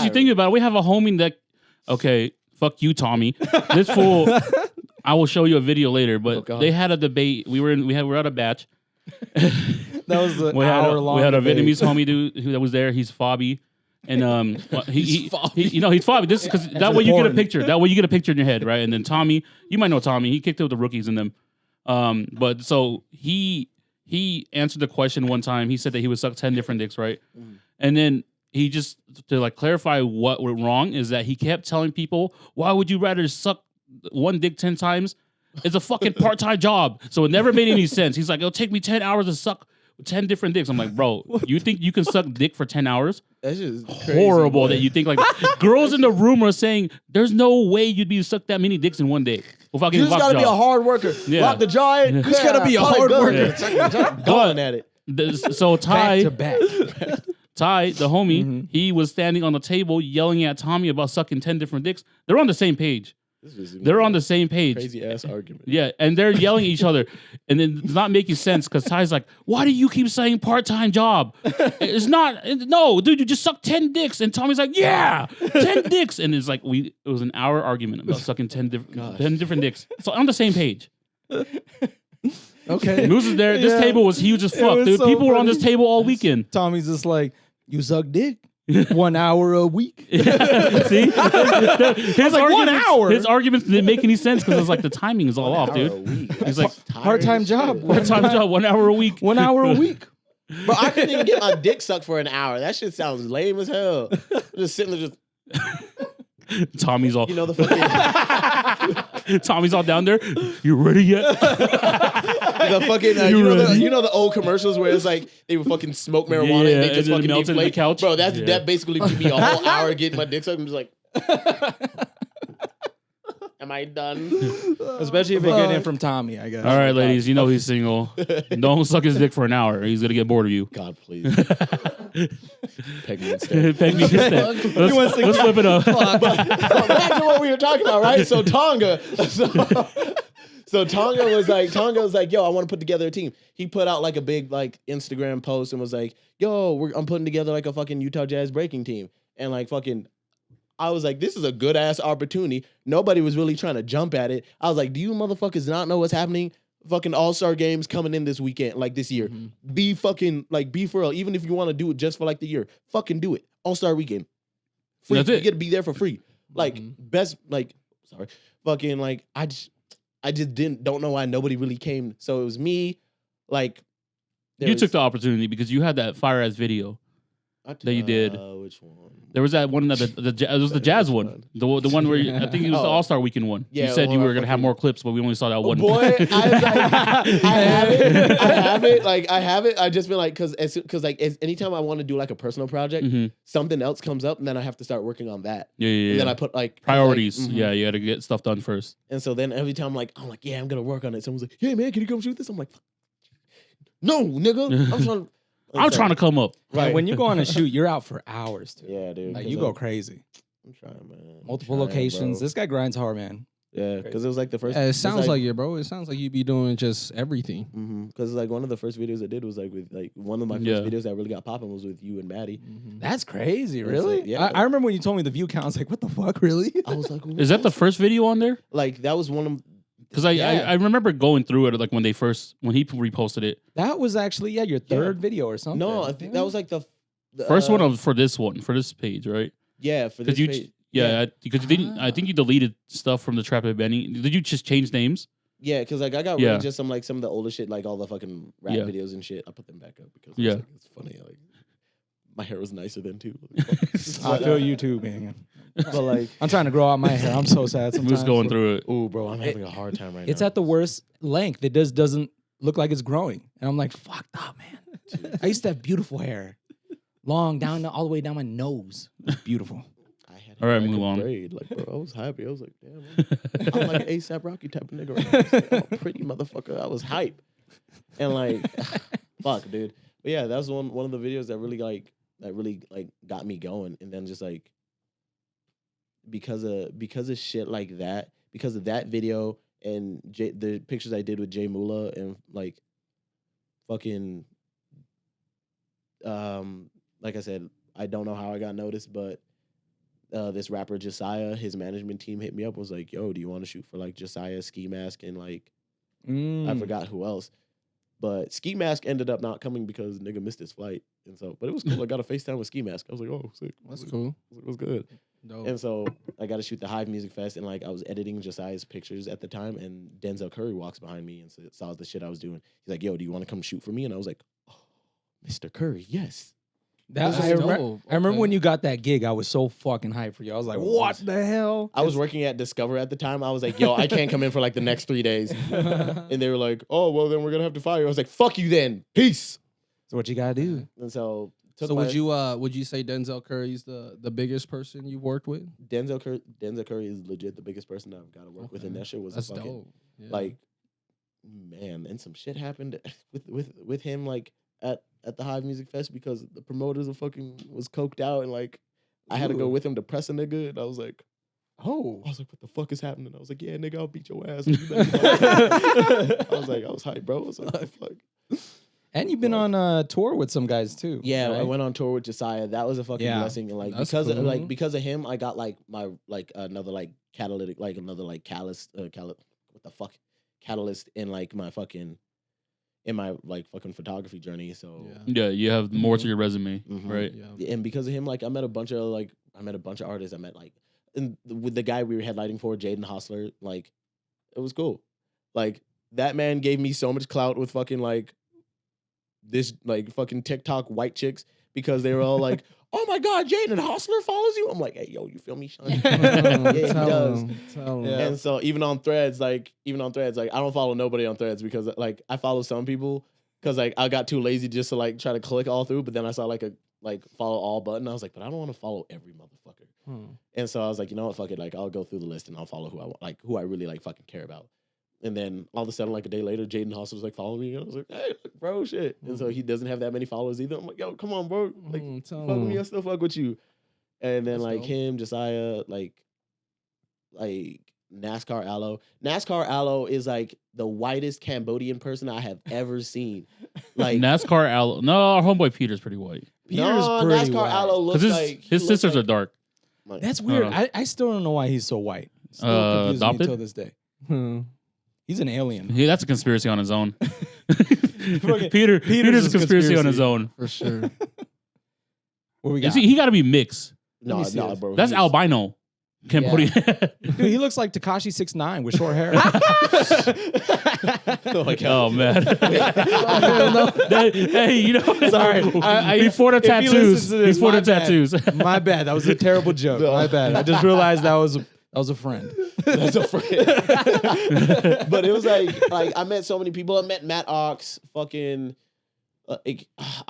C: think about it. We have a homie that. Okay, fuck you, Tommy. This fool. I will show you a video later, but they had a debate. We were at a batch.
D: That was the
C: We
D: hour-long
C: had a
D: debate.
C: Vietnamese homie dude that was there. He's Fabi, and he's Fabi. This because that way you get a picture. That way you get a picture in your head, right? And then Tommy, you might know Tommy. He kicked it with the rookies in them. But so he answered the question one time. He said that he would suck 10 different dicks, right? And then he just to like clarify what went wrong is that he kept telling people, "Why would you rather suck one dick 10 times? It's a fucking part-time job." So it never made any sense. He's like, "It'll take me 10 hours to suck 10 different dicks." I'm like, bro, you think you can suck dick for 10 hours?
B: That's just crazy,
C: horrible
B: boy.
C: that you think like girls in the room are saying there's no way you'd be suck that many dicks in one day. Without
B: You
C: getting
B: just gotta be a hard worker.
C: Yeah.
B: Lock the jaw in.
C: You
A: just gotta be a hard worker.
B: Going at it.
C: So Ty,
D: back to back.
C: Ty, the homie, he was standing on the table yelling at Tommy about sucking 10 different dicks. They're on the same page. They're on the same page.
B: Crazy ass argument.
C: Yeah, and they're yelling at each other, and then it's not making sense because Ty's like, "Why do you keep saying part-time job? It's not. No, dude, you just suck 10 dicks." And Tommy's like, "Yeah, 10 dicks." And it's like it was an hour argument about sucking 10 different dicks. So on the same page.
D: Okay.
C: Moose is there. This
D: Yeah.
C: table was huge as
D: It
C: fuck,
D: was
C: dude.
D: so
C: People were on
D: funny.
C: this table all weekend.
D: Tommy's just like, you suck dick 1 hour a week.
C: See, his
D: like, 1 hour?
C: His arguments didn't make any sense because it's like the timing is all off, dude. He's like
D: Part-time job.
C: part-time job, 1 hour a week.
D: 1 hour a week.
B: But I couldn't even get my dick sucked for an hour. That shit sounds lame as hell. Just sitting there, just
C: Tommy's all.
B: you know the fucking
C: Tommy's all down there. You ready yet?
B: the fucking you know the old commercials where it's like they would fucking smoke marijuana
C: Yeah,
B: and they
C: and
B: just
C: then it
B: fucking
C: melted in the
B: deflate.
C: couch.
B: Bro, that
C: Yeah.
B: basically would be a whole hour getting my dick sucked. I'm just like, am I done?
D: Especially if you're getting it from Tommy, I guess.
C: All right, ladies, you know he's single. Don't suck his dick for an hour. He's gonna get bored of you.
B: God, please. Peg me instead.
C: Peg me instead. Let's flip it up.
B: Back to what we were talking about, right? So Tonga. So Tonga was like, yo, I want to put together a team. He put out like a big like Instagram post and was like, yo, I'm putting together like a fucking Utah Jazz breaking team. And like fucking, I was like, this is a good ass opportunity. Nobody was really trying to jump at it. I was like, do you motherfuckers not know what's happening? Fucking All-Star games coming in this weekend, like this year. Be fucking like be for real. Even if you want to do it just for like the year, fucking do it. All-Star weekend. Free.
C: That's it.
B: You get to be there for free. Like best, like sorry, fucking like I just don't know why nobody really came. So it was me, like
C: You took the opportunity because you had that fire ass video that you did.
B: Which one?
C: There was that one that it was the Jazz one, the one where I think it was the
B: Oh.
C: All-Star Weekend one.
B: Yeah,
C: you said you
B: well,
C: were gonna have
B: fucking-
C: more clips, but we only saw that one.
B: Boy, I have it. Like I have it. I just been like, cause anytime I want to do like a personal project,
C: Mhm.
B: something else comes up, and then I have to start working on that.
C: Yeah.
B: And then I put like
C: Priorities.
B: like, mhm.
C: Yeah, you got to get stuff done first.
B: And so then every time I'm like, yeah, I'm gonna work on it. Someone's like, hey man, can you come shoot this? I'm like, no, nigga, I'm trying.
C: I'm trying to come up.
B: Right.
D: And when you go on a shoot, you're out for hours, too.
B: Yeah, dude.
D: Like
B: 'cause
D: you go crazy.
B: I'm trying, man.
D: Multiple
B: I'm trying,
D: locations.
B: bro.
D: This guy grinds hard, man.
B: Yeah, because it was like the first.
A: It sounds like it, bro. It sounds like you be doing just everything.
B: Because like one of the first videos I did was like with like one of my first
C: Yeah.
B: videos that really got popping was with you and Maddie.
D: That's crazy,
B: That's
D: really?
B: it, yeah.
D: I remember when you told me the view count. I was like, what the fuck, really?
B: I was like,
C: Is that the first video on there?
B: like that was one of
C: Because I remember going through it like when he reposted it.
D: That was actually your third video or something.
B: No, I think that was like the
C: First one for this page, right?
B: Yeah, for this
C: you
B: page.
C: because you didn't. I think you deleted stuff from the Trap It Benny. Did you just change names?
B: Yeah, because like I got rid of just some of the older shit, like all the fucking rap videos and shit. I put them back up because it's funny. Like my hair was nicer then too.
D: I feel you too, man.
B: But like
D: I'm trying to grow out my hair. I'm so sad sometimes.
C: Who's going through it?
B: oh, bro, I'm having a hard time right now.
D: It's at the worst length. It doesn't look like it's growing, and I'm like, fucked up, man. I used to have beautiful hair, long all the way down my nose. It was beautiful.
C: All right,
B: like
C: move on.
B: Braid. Like, bro, I was happy. I was like, damn, I'm like an ASAP Rocky type of nigga. Right now. I was like, oh, pretty motherfucker. I was hype, and like, fuck, dude. But yeah, that was one of the videos that really got me going, and then just like because of shit like that, because of that video and the pictures I did with Jay Mula and like fucking like I said, I don't know how I got noticed, but this rapper Josiah, his management team hit me up, was like, yo, do you want to shoot for like Josiah, Ski Mask, and like I forgot who else. But Ski Mask ended up not coming because nigga missed his flight. And so, but it was cool. I got a FaceTime with Ski Mask. I was like, oh, sick.
A: That's cool.
B: It was good.
A: Dope.
B: And so I got to shoot the Hive Music Fest, and like I was editing Josiah's pictures at the time, and Denzel Curry walks behind me and saw the shit I was doing. He's like, yo, do you want to come shoot for me? And I was like, oh, Mr. Curry, yes.
D: I remember when you got that gig, I was so fucking hyped for you. I was like, what the hell?
B: I was working at Discover at the time. I was like, yo, I can't come in for like the next 3 days. And they were like, oh, well, then we're going to have to fire you. I was like, fuck you then. Peace.
D: That's what you got to do.
B: And so...
A: would you say Denzel Curry's the biggest person you've worked with?
B: Denzel Curry is legit the biggest person I've got to work with, and that shit was fucking
A: dope. Yeah.
B: Like, man, and some shit happened with him like at the Hive Music Fest because the promoters was coked out, and like I had to go with him to press a nigga, and I was like, what the fuck is happening? I was like, yeah, nigga, I'll beat your ass. I was hyped, bro. I was like, fuck.
D: And you've been on tour with some guys too.
B: Yeah,
D: right?
B: I went on tour with Josiah. That was a fucking blessing, and like because of him, I got like my another like catalytic, like another like catalyst in like my fucking like fucking photography journey. So
C: yeah, you have more to your resume, right?
B: Yeah. And because of him, like I met a bunch of artists. I met like with the guy we were headlighting for, Jaden Hostler. Like it was cool. Like that man gave me so much clout with fucking like this like fucking TikTok white chicks because they were all like, oh my God, Jaden Hostler follows you. I'm like, hey, yo, you feel me, Sean? Yeah, he does. And so even on threads, like I don't follow nobody on threads because like I follow some people because like I got too lazy just to like try to click all through. But then I saw like a follow all button. I was like, but I don't want to follow every motherfucker. And so I was like, you know what, fuck it. Like I'll go through the list and I'll follow who I want, like who I really like fucking care about. And then all of a sudden, like a day later, Jaden Hostler was like following me. And I was like, hey, bro, shit. And so he doesn't have that many followers either. I'm like, yo, come on, bro. Like, fuck with me. I still fuck with you. And then like him, Josiah, like NASCAR Aloe. NASCAR Aloe is like the whitest Cambodian person I have ever seen. Like
C: NASCAR Aloe. No, our homeboy Peter's pretty white.
B: NASCAR
D: white.
B: Aloe looks like
C: his sisters are dark.
B: Like,
D: that's weird. I still don't know why he's so white. Still confuses me till this day. He's an alien.
C: Yeah, that's a conspiracy on his own. Peter's a conspiracy on his own.
A: For sure.
D: What we got?
C: He got to be mixed.
B: No, bro.
C: That's albino. Cambodia.
D: Dude, he looks like Tekashi 6ix9ine with short hair.
B: Oh my God.
C: Oh man. Hey, you know.
D: Sorry.
C: Before the tattoos. Before the tattoos.
D: My bad. That was a terrible joke. My bad. I just realized that was a friend.
B: That's a friend. But it was like I met so many people. I met Matt Ox, fucking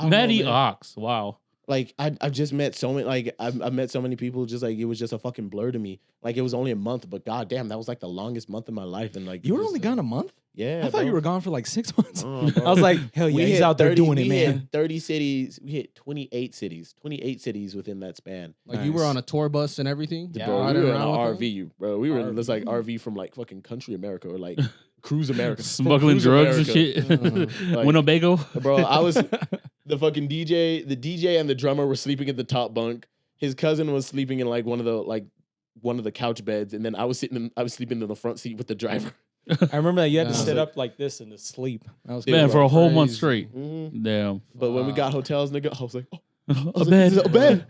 C: Matty Ox. Wow.
B: Like I've just met so many. Like I've met so many people. Just like it was just a fucking blur to me. Like it was only a month, but goddamn, that was like the longest month of my life. And like
D: you were only gone a month.
B: Yeah,
D: I thought you were gone for like 6 months.
B: Oh,
D: I was like, hell yeah, he's out there doing it, man.
B: Hit 30 cities. We hit 28 cities within that span.
A: Like you were on a tour bus and everything.
B: Yeah, bro, we were in an RV, bro. We were in this like RV from like fucking country America or like Cruise America,
C: smuggling drugs and shit.
B: Like,
C: Winnebago,
B: bro. I was the fucking DJ. The DJ and the drummer were sleeping in the top bunk. His cousin was sleeping in like one of the couch beds, and then I was sleeping in the front seat with the driver.
D: I remember that you had to
A: Yeah.
D: sit up like this and to sleep. That was
C: Man,
D: crazy.
C: for a whole month
A: Crazy.
C: straight.
B: Mhm.
C: Damn.
B: But when we got hotels, nigga, I was like, oh,
C: A bed.
B: a bed.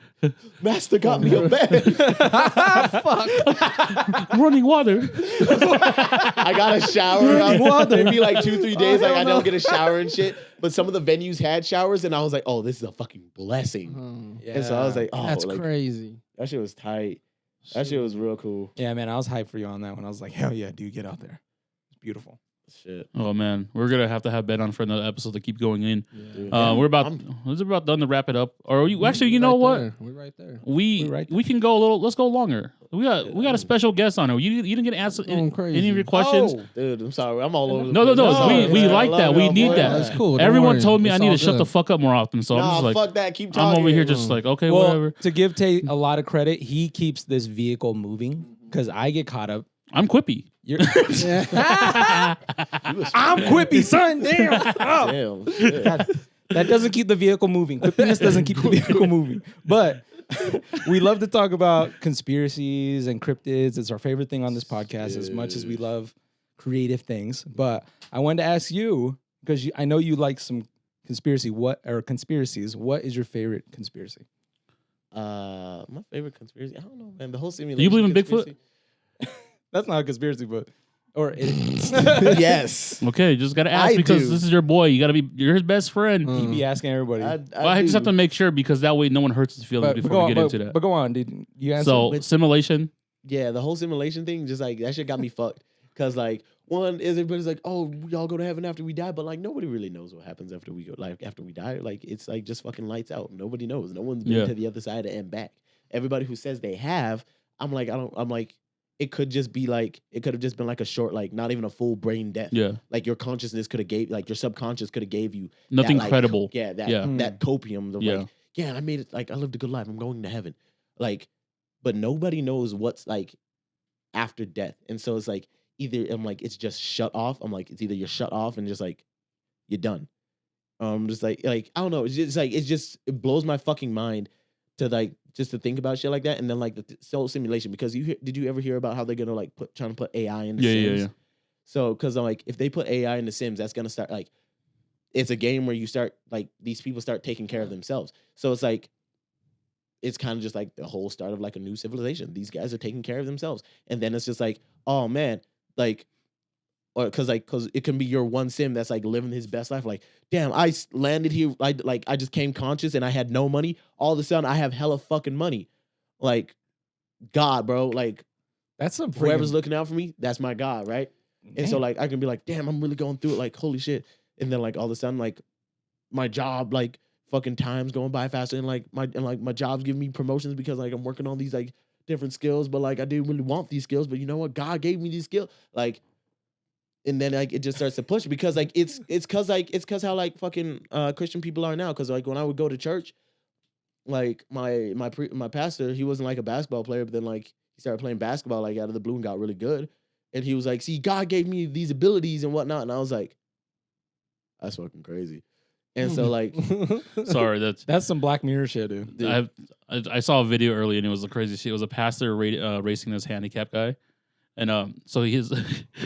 B: Master got me a bed.
C: Running water.
B: I got a shower. Maybe like 2-3 days, like I don't get a shower and shit. But some of the venues had showers, and I was like, oh, this is a fucking blessing.
D: Yeah.
B: And so I was like, oh,
A: That's
B: like,
A: crazy.
B: that shit was tight. That shit was real cool.
D: Yeah, man, I was hyped for you on that one. I was like, hell yeah, dude, get out there. It's beautiful.
B: Shit.
C: Oh man, we're gonna have to have Ben on for another episode to keep going in.
B: Dude.
C: We're about
B: I'm-
C: done to wrap it up. Or you actually, you know what?
A: We're right there.
C: We
D: We're right there.
C: can go a little. Let's go longer. We got a special guest on here. You didn't get to answer
A: Going crazy.
C: any of your questions.
B: Oh, dude, I'm sorry. I'm all over the
C: No,
B: place. I'm sorry,
C: we
B: man.
C: like
B: I
C: that.
B: love
C: We
B: y'all,
C: need
B: boy.
C: that.
A: That's cool. Don't
C: Everyone
A: worry.
C: told me I
A: It's
C: need
A: all
C: to shut the
A: good.
C: fuck up more often. So I'm
B: Nah,
C: just like,
B: fuck that. Keep talking.
C: I'm over here just like, okay,
D: Well,
C: whatever.
D: to give Tate a lot of credit, he keeps this vehicle moving because I get caught up.
C: I'm quippy.
D: You're
A: Yeah.
D: I'm quippy, son. Damn. Oh.
B: Damn. shit.
D: That doesn't keep the vehicle moving. Quippiness doesn't keep the vehicle moving. But we love to talk about conspiracies and cryptids. It's our favorite thing on this podcast as much as we love creative things. But I wanted to ask you, because I know you like some conspiracies. What is your favorite conspiracy?
B: My favorite conspiracy. I don't know, man. The whole simulation.
C: Do you believe in
B: conspiracy.
D: That's not a conspiracy, but or it is.
B: Yes.
C: Okay, just gotta ask
B: I
C: because
B: do.
C: this is your boy. You're his best friend.
A: Mm.
D: He be asking everybody.
C: I just have to make sure because that way no one hurts his feelings
D: but,
C: before
D: go
C: we
D: on,
C: get into that.
D: But go on, dude. You answer.
C: So simulation.
B: Yeah, the whole simulation thing, just like that shit got me fucked. Cause like one is everybody's like, oh, we all go to heaven after we die, but like nobody really knows what happens after we go, like after we die. Like it's like just fucking lights out. Nobody knows. No one's been
C: Yeah.
B: to the other side and back. Everybody who says they have, I'm like, it could just be like, it could have just been like a short, like not even a full brain death.
C: Yeah.
B: Like your consciousness could have gave, like your subconscious could have gave you
C: Nothing
B: that, like,
C: credible.
B: Yeah, that
C: Yeah.
B: that copium of
C: Yeah.
B: like, yeah, I made it. Like I lived a good life. I'm going to heaven. Like, but nobody knows what's like after death, and so it's like either I'm like it's just shut off. I'm like it's either you're shut off and just like you're done. Just like I don't know. It's just like it blows my fucking mind to like just to think about shit like that, and then like the soul simulation. Because did you ever hear about how they're gonna like trying to put AI in the Sims?
C: Yeah.
B: So because I'm like if they put AI in the Sims, that's gonna start like it's a game where you start like these people start taking care of themselves. So it's like it's kind of just like the whole start of like a new civilization. These guys are taking care of themselves, and then it's just like, oh man, like, or because it can be your one sim that's like living his best life. Like, damn, I landed here, I just came conscious and I had no money. All of a sudden, I have hella fucking money. Like, God, bro, like
D: That's some
B: whoever's looking out for me, that's my God, right? And so like I can be like, damn, I'm really going through it. Like, holy shit. And then like all of a sudden, like my job, like fucking time's going by faster, and like my job's giving me promotions because like I'm working on these like different skills, but like I didn't really want these skills, but you know what? God gave me these skills. Like, and then like it just starts to push because like it's cause how like fucking Christian people are now. Cause like when I would go to church, like my pastor, he wasn't like a basketball player, but then like he started playing basketball like out of the blue and got really good. And he was like, see, God gave me these abilities and whatnot. And I was like, that's fucking crazy. And so like,
C: Sorry,
D: That's some Black Mirror shit, dude.
C: I saw a video earlier and it was a crazy shit. It was a pastor racing this handicapped guy. And so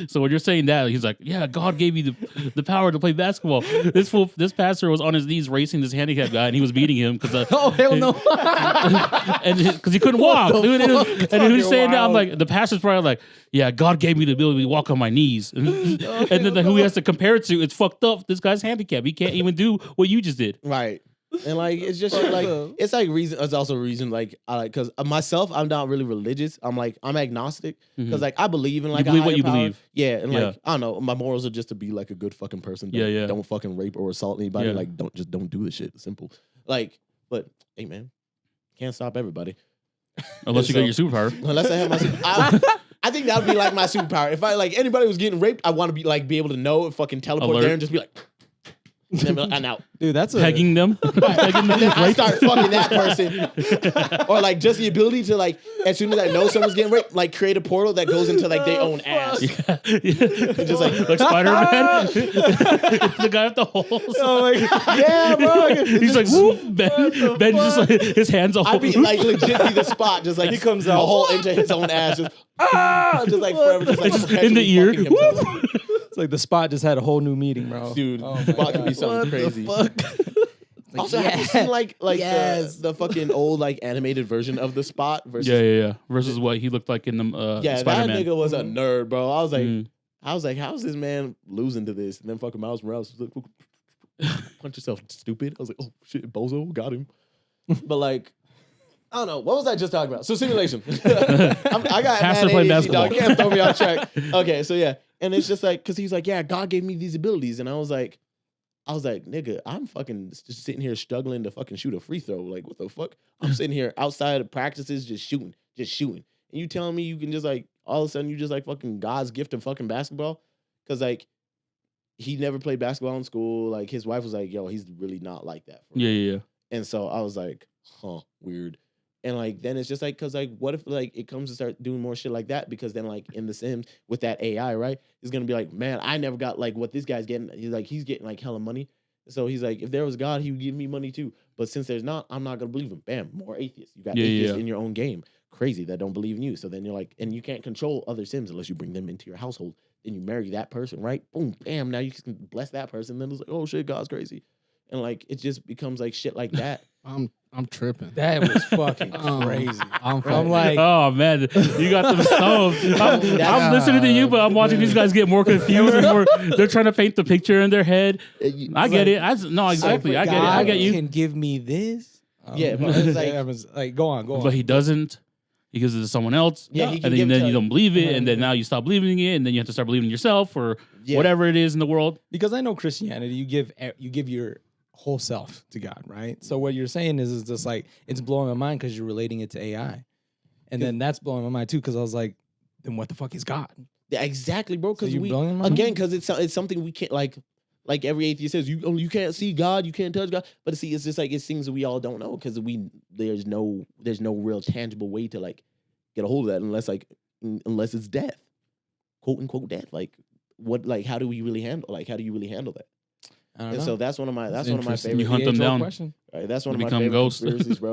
C: so when you're saying that, he's like, yeah, God gave you the power to play basketball. This pastor was on his knees racing this handicapped guy, and he was beating him because
D: Oh hell no!
C: and because he couldn't walk. Dude, and he was saying that, I'm like, the pastor's probably like, yeah, God gave me the ability to walk on my knees, and then who he has to compare it to, it's fucked up. This guy's handicapped. He can't even do what you just did.
B: right. And like it's just shit, like it's like reason. It's also a reason like I like because myself I'm not really religious. I'm agnostic because like I believe in like
C: believe
B: a
C: what
B: higher
C: you
B: power.
C: believe.
B: Yeah, and
C: Yeah.
B: like I don't know, my morals are just to be like a good fucking person.
C: Yeah.
B: Don't fucking rape or assault anybody.
C: Yeah.
B: Like don't do this shit. Simple. Like, but hey man, can't stop everybody.
C: Unless you got your superpower.
B: Unless I have my I think that would be like my superpower. If I like anybody was getting raped, I want to be able to know and fucking teleport
C: Alert.
B: there and just be like And then I'm out.
D: Dude, that's
C: Pegging them. Pegging them.
B: I start fucking that person. Or like just the ability to like, as soon as I know someone's getting raped, like create a portal that goes into like their own ass.
C: Just like Spider-Man. The guy with the holes.
D: Oh my god. Yeah, bro.
C: He's like, whoop. Ben just like, his hands all
B: I be like legit be the spot, just like
D: He comes
B: a
D: out.
B: hole into his own ass, just just like forever, just like
C: It's just in the ear.
B: fucking himself.
D: It's like the spot just had a whole new meeting, bro.
B: Dude,
D: Oh my
B: spot could be
D: God.
B: something crazy. Also, have you seen like the fucking old like animated version of the Spot versus
C: Yeah. Versus what he looked like in the
B: yeah,
C: Spider-Man.
B: that nigga was a nerd, bro. I
C: Mm.
B: was like, how's this man losing to this? And then fucking Miles Morales was like, punch yourself, stupid. I was like, oh shit, bozo, got him. But like, I don't know. What was I just talking about? So simulation. I got
C: Has to
B: mad
C: play
B: ADHD,
C: basketball.
B: dog. You can't throw me off track. Okay, so yeah, and it's just like because he's like, yeah, God gave me these abilities, and I was like, nigga, I'm fucking just sitting here struggling to fucking shoot a free throw. Like, what the fuck? I'm sitting here outside of practices just shooting. And you telling me you can just like all of a sudden you just like fucking God's gift of fucking basketball? Because like he never played basketball in school. Like his wife was like, yo, he's really not like that. For me.
C: Yeah.
B: And so I was like, huh, weird. And like then it's just like, cause like what if like it comes to start doing more shit like that? Because then like in The Sims with that AI, right? He's gonna be like, man, I never got like what this guy's getting. He's getting like hella money. So he's like, if there was God, he would give me money too. But since there's not, I'm not gonna believe him. Bam, more atheists. You got atheists in your own game. Crazy that don't believe in you. So then you're like, and you can't control other Sims unless you bring them into your household. Then you marry that person, right? Boom, bam. Now you can bless that person. Then it's like, oh shit, God's crazy. And like it just becomes like shit like that.
A: I'm tripping.
D: That was fucking crazy.
A: I'm
D: like,
C: Oh man, you got them stoned. I'm listening to you, but I'm watching these guys get more confused and more. They're trying to paint the picture in their head. I get it. No, exactly. I get it. I get you.
D: Can give me this.
B: Yeah, but it's like,
D: I was like, go on.
C: But he doesn't. He gives it to someone else.
B: Yeah, he can
C: and
B: give
C: then
B: to-
C: you don't believe it, and then now you stop believing it, and then you have to start believing in yourself or
B: Yeah.
C: whatever it is in the world.
D: Because I know Christianity, you give your whole self to God, right? So what you're saying is just like it's blowing my mind because you're relating it to AI, and then that's blowing my mind too because I was like, then what the fuck is God?
B: yeah, exactly, bro. Because
D: So you're blowing my mind?
B: because it's something we can't like every atheist says you can't see God, you can't touch God. But see, it's just like it's things that we all don't know because there's no real tangible way to like get a hold of that unless it's death, quote unquote death. Like what how do you really handle that?
D: I don't
B: And
D: know.
B: so that's one of my
A: interesting.
B: favorite.
C: You hunt them
D: Age-old
C: down.
D: question.
B: Right, that's one
C: You
B: of my
C: become
B: favorite
C: ghosts.
B: conspiracies, bro.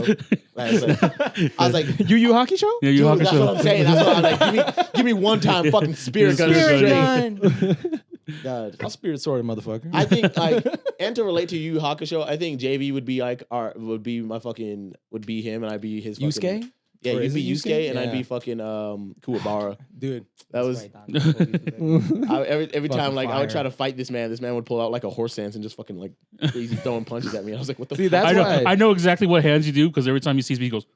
B: I was like,
D: Yu Hockey Show?
C: Yeah, you
B: dude,
C: hawk a
B: that's
C: show.
B: what I'm saying. That's what I'm like. Give me one time, fucking spirit gun
C: Spirit
B: straight. God.
D: I'll spirit sword, motherfucker.
B: I think like and to relate to Yu Yu Hakusho, I think JV would be like would be him and I'd be his fucking,
D: Yusuke?
B: Yeah,
D: Or
B: you'd
D: is
B: be
D: it
B: Yusuke
D: Yusuke?
B: and I'd
D: Yeah.
B: be fucking Kuwabara.
D: Dude.
B: That was every time like I would try to fight this man would pull out like a horse stance and just fucking like crazy throwing punches at me. I was like, what the
D: See,
B: fuck?
D: that's why.
C: I know exactly what hands you do because every time he sees me, he goes,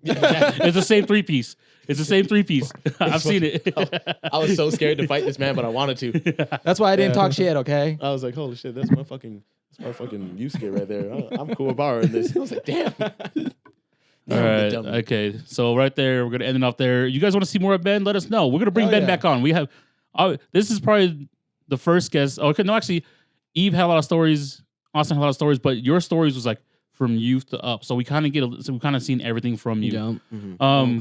C: it's the same 3-piece. It's the same 3-piece. I've seen it.
B: I was so scared to fight this man, but I wanted to.
D: That's why I didn't talk shit, okay?
B: I was like, holy shit, that's my fucking Yusuke right there. I'm Kuwabara in this. I was like, damn.
C: All right. Okay. So right there, we're gonna end it off there. You guys want to see more of Ben? Let us know. We're gonna bring
D: Hell
C: Ben
D: yeah.
C: back on. We have. This is probably the first guest. Okay. No, actually, Eve had a lot of stories. Austin had a lot of stories, but your stories was like from youth to up. So we kind of so we kind of seen everything from you.
A: Yeah.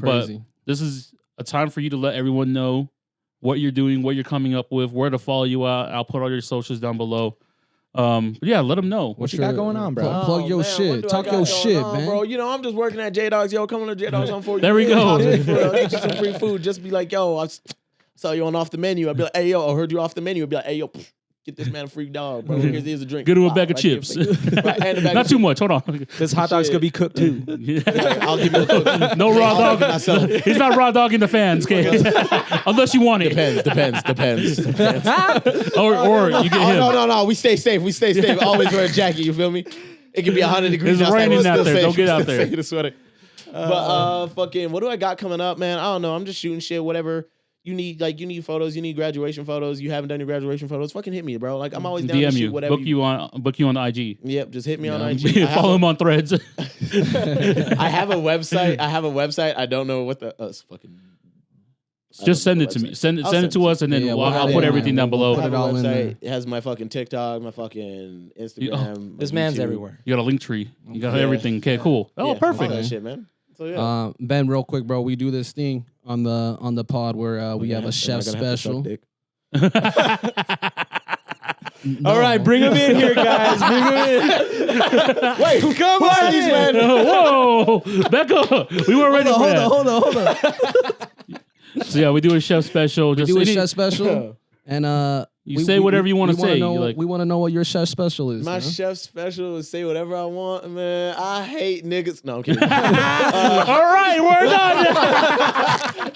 C: But
A: Crazy.
C: this is a time for you to let everyone know what you're doing, what you're coming up with, where to follow you at. I'll put all your socials down below. But yeah, let them know.
D: What you got going on, bro?
A: Plug your shit. Talk your shit, man.
B: Bro, you know, I'm just working at J-Dogs. Yo, come on to J-Dogs on 4.
C: There we go.
B: Get you some free food. Just be like, yo, I saw you on Off the Menu. I'd be like, hey, yo, I heard you off the menu. I'd be like, hey, yo, get this man a free dog, bro. Here's a drink.
C: Get him a
B: Wow,
C: bag of
B: right here,
C: chips.
B: right, and a bag
C: Not
B: of
C: too much. Hold on.
D: This hot dog's
B: Shit.
D: gonna be cooked too.
B: I'll give you a cook.
C: No raw
B: I'll make it
C: dog.
B: myself.
C: He's not raw dogging the fans, okay? Unless you want it.
B: Depends.
C: Or you get him.
B: No. We stay safe. Always wear a jacket. You feel me? It could be 100 degrees.
C: It's
B: outside,
C: raining
B: we're
C: out
B: still
C: there.
B: safe.
C: Don't get out
B: Still
C: there.
B: safe in a sweater. But fucking, what do I got coming up, man? I don't know. I'm just shooting shit. Whatever you need, like you need photos. You need graduation photos. You haven't done your graduation photos. Fucking hit me, bro. Like I'm always down to
C: DM
B: shoot
C: you.
B: whatever.
C: Book you on the IG.
B: Yep, just hit me on IG. I
C: Follow him on Threads.
B: I have a website. I don't know what the fucking
C: Just send it to me. Send
B: I'll
C: it to us, and then
A: Yeah,
C: I'll
A: we'll
C: put
A: have
C: everything down below.
A: Put it all in there.
B: It has my fucking TikTok, my fucking Instagram.
D: This
B: my
D: man's
B: YouTube.
D: everywhere.
C: You got a link tree. You got
B: Yeah.
C: everything. Okay, cool. Oh,
B: Yeah, all
C: perfect.
B: that shit, man. So yeah.
A: Ben, real quick, bro, we do this thing on the pod where we have a chef special.
D: All right, bring him in here, guys. Bring him in.
B: Wait, come on, these man.
C: Whoa, back up. We weren't ready for that.
A: Hold on.
C: So yeah, we do a chef special.
A: We
C: Just
A: do a
C: any-
A: chef special, and
C: You say whatever you wanna say.
A: We want to know what your chef special is.
B: My
A: man.
B: chef special is say whatever I want, man. I hate niggas. No, I'm kidding.
C: All right, we're done.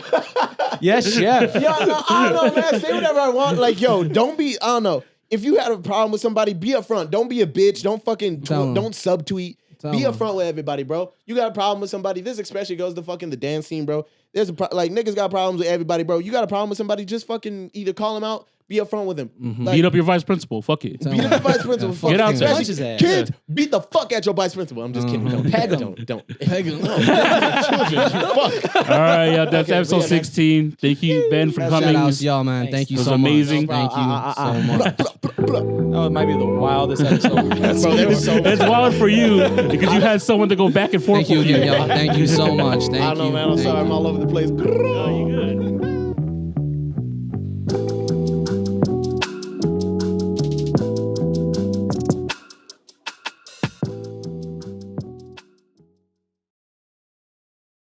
D: Yes, chef.
B: Yo, no, I don't know, man. Say whatever I want. Like, yo, don't be. I don't know. If you had a problem with somebody, be upfront. Don't be a bitch. Don't fucking.
A: Tell 'em.
B: Don't subtweet.
A: Tell
B: Be
A: 'em.
B: upfront with everybody, bro. You got a problem with somebody. This especially goes to fucking the dance scene, bro. There's like niggas got problems with everybody, bro. You got a problem with somebody, just fucking either call him out, be upfront with him. Like,
C: Beat up your vice principal. Fuck it.
A: Tell
B: beat up the vice principal.
A: Yeah,
B: fuck
C: get
B: it.
C: out there.
B: Especially
D: Punch his ass.
B: kids, beat the fuck at your vice principal. I'm just kidding. Don't
D: Peg 'em.
B: Don't.
A: Peg 'em.
B: Children, fuck.
C: All right, yeah, that's
B: Okay,
C: episode
B: yeah, man.
C: 16. Thank you, Ben, for
B: Shout
C: coming.
A: Shout out to y'all, man. Thank you
C: It was
A: so
C: amazing.
A: much. Thank you so much.
D: Oh, it might be the wildest episode.
B: Bro, there was so
C: It's wild for you because you had someone to go back and forth
A: Thank you
C: with
A: again, y'all. Thank you so much. Thank
B: I don't know,
A: you.
B: man. I'm
A: Thank
B: sorry.
A: you.
B: I'm all over the place.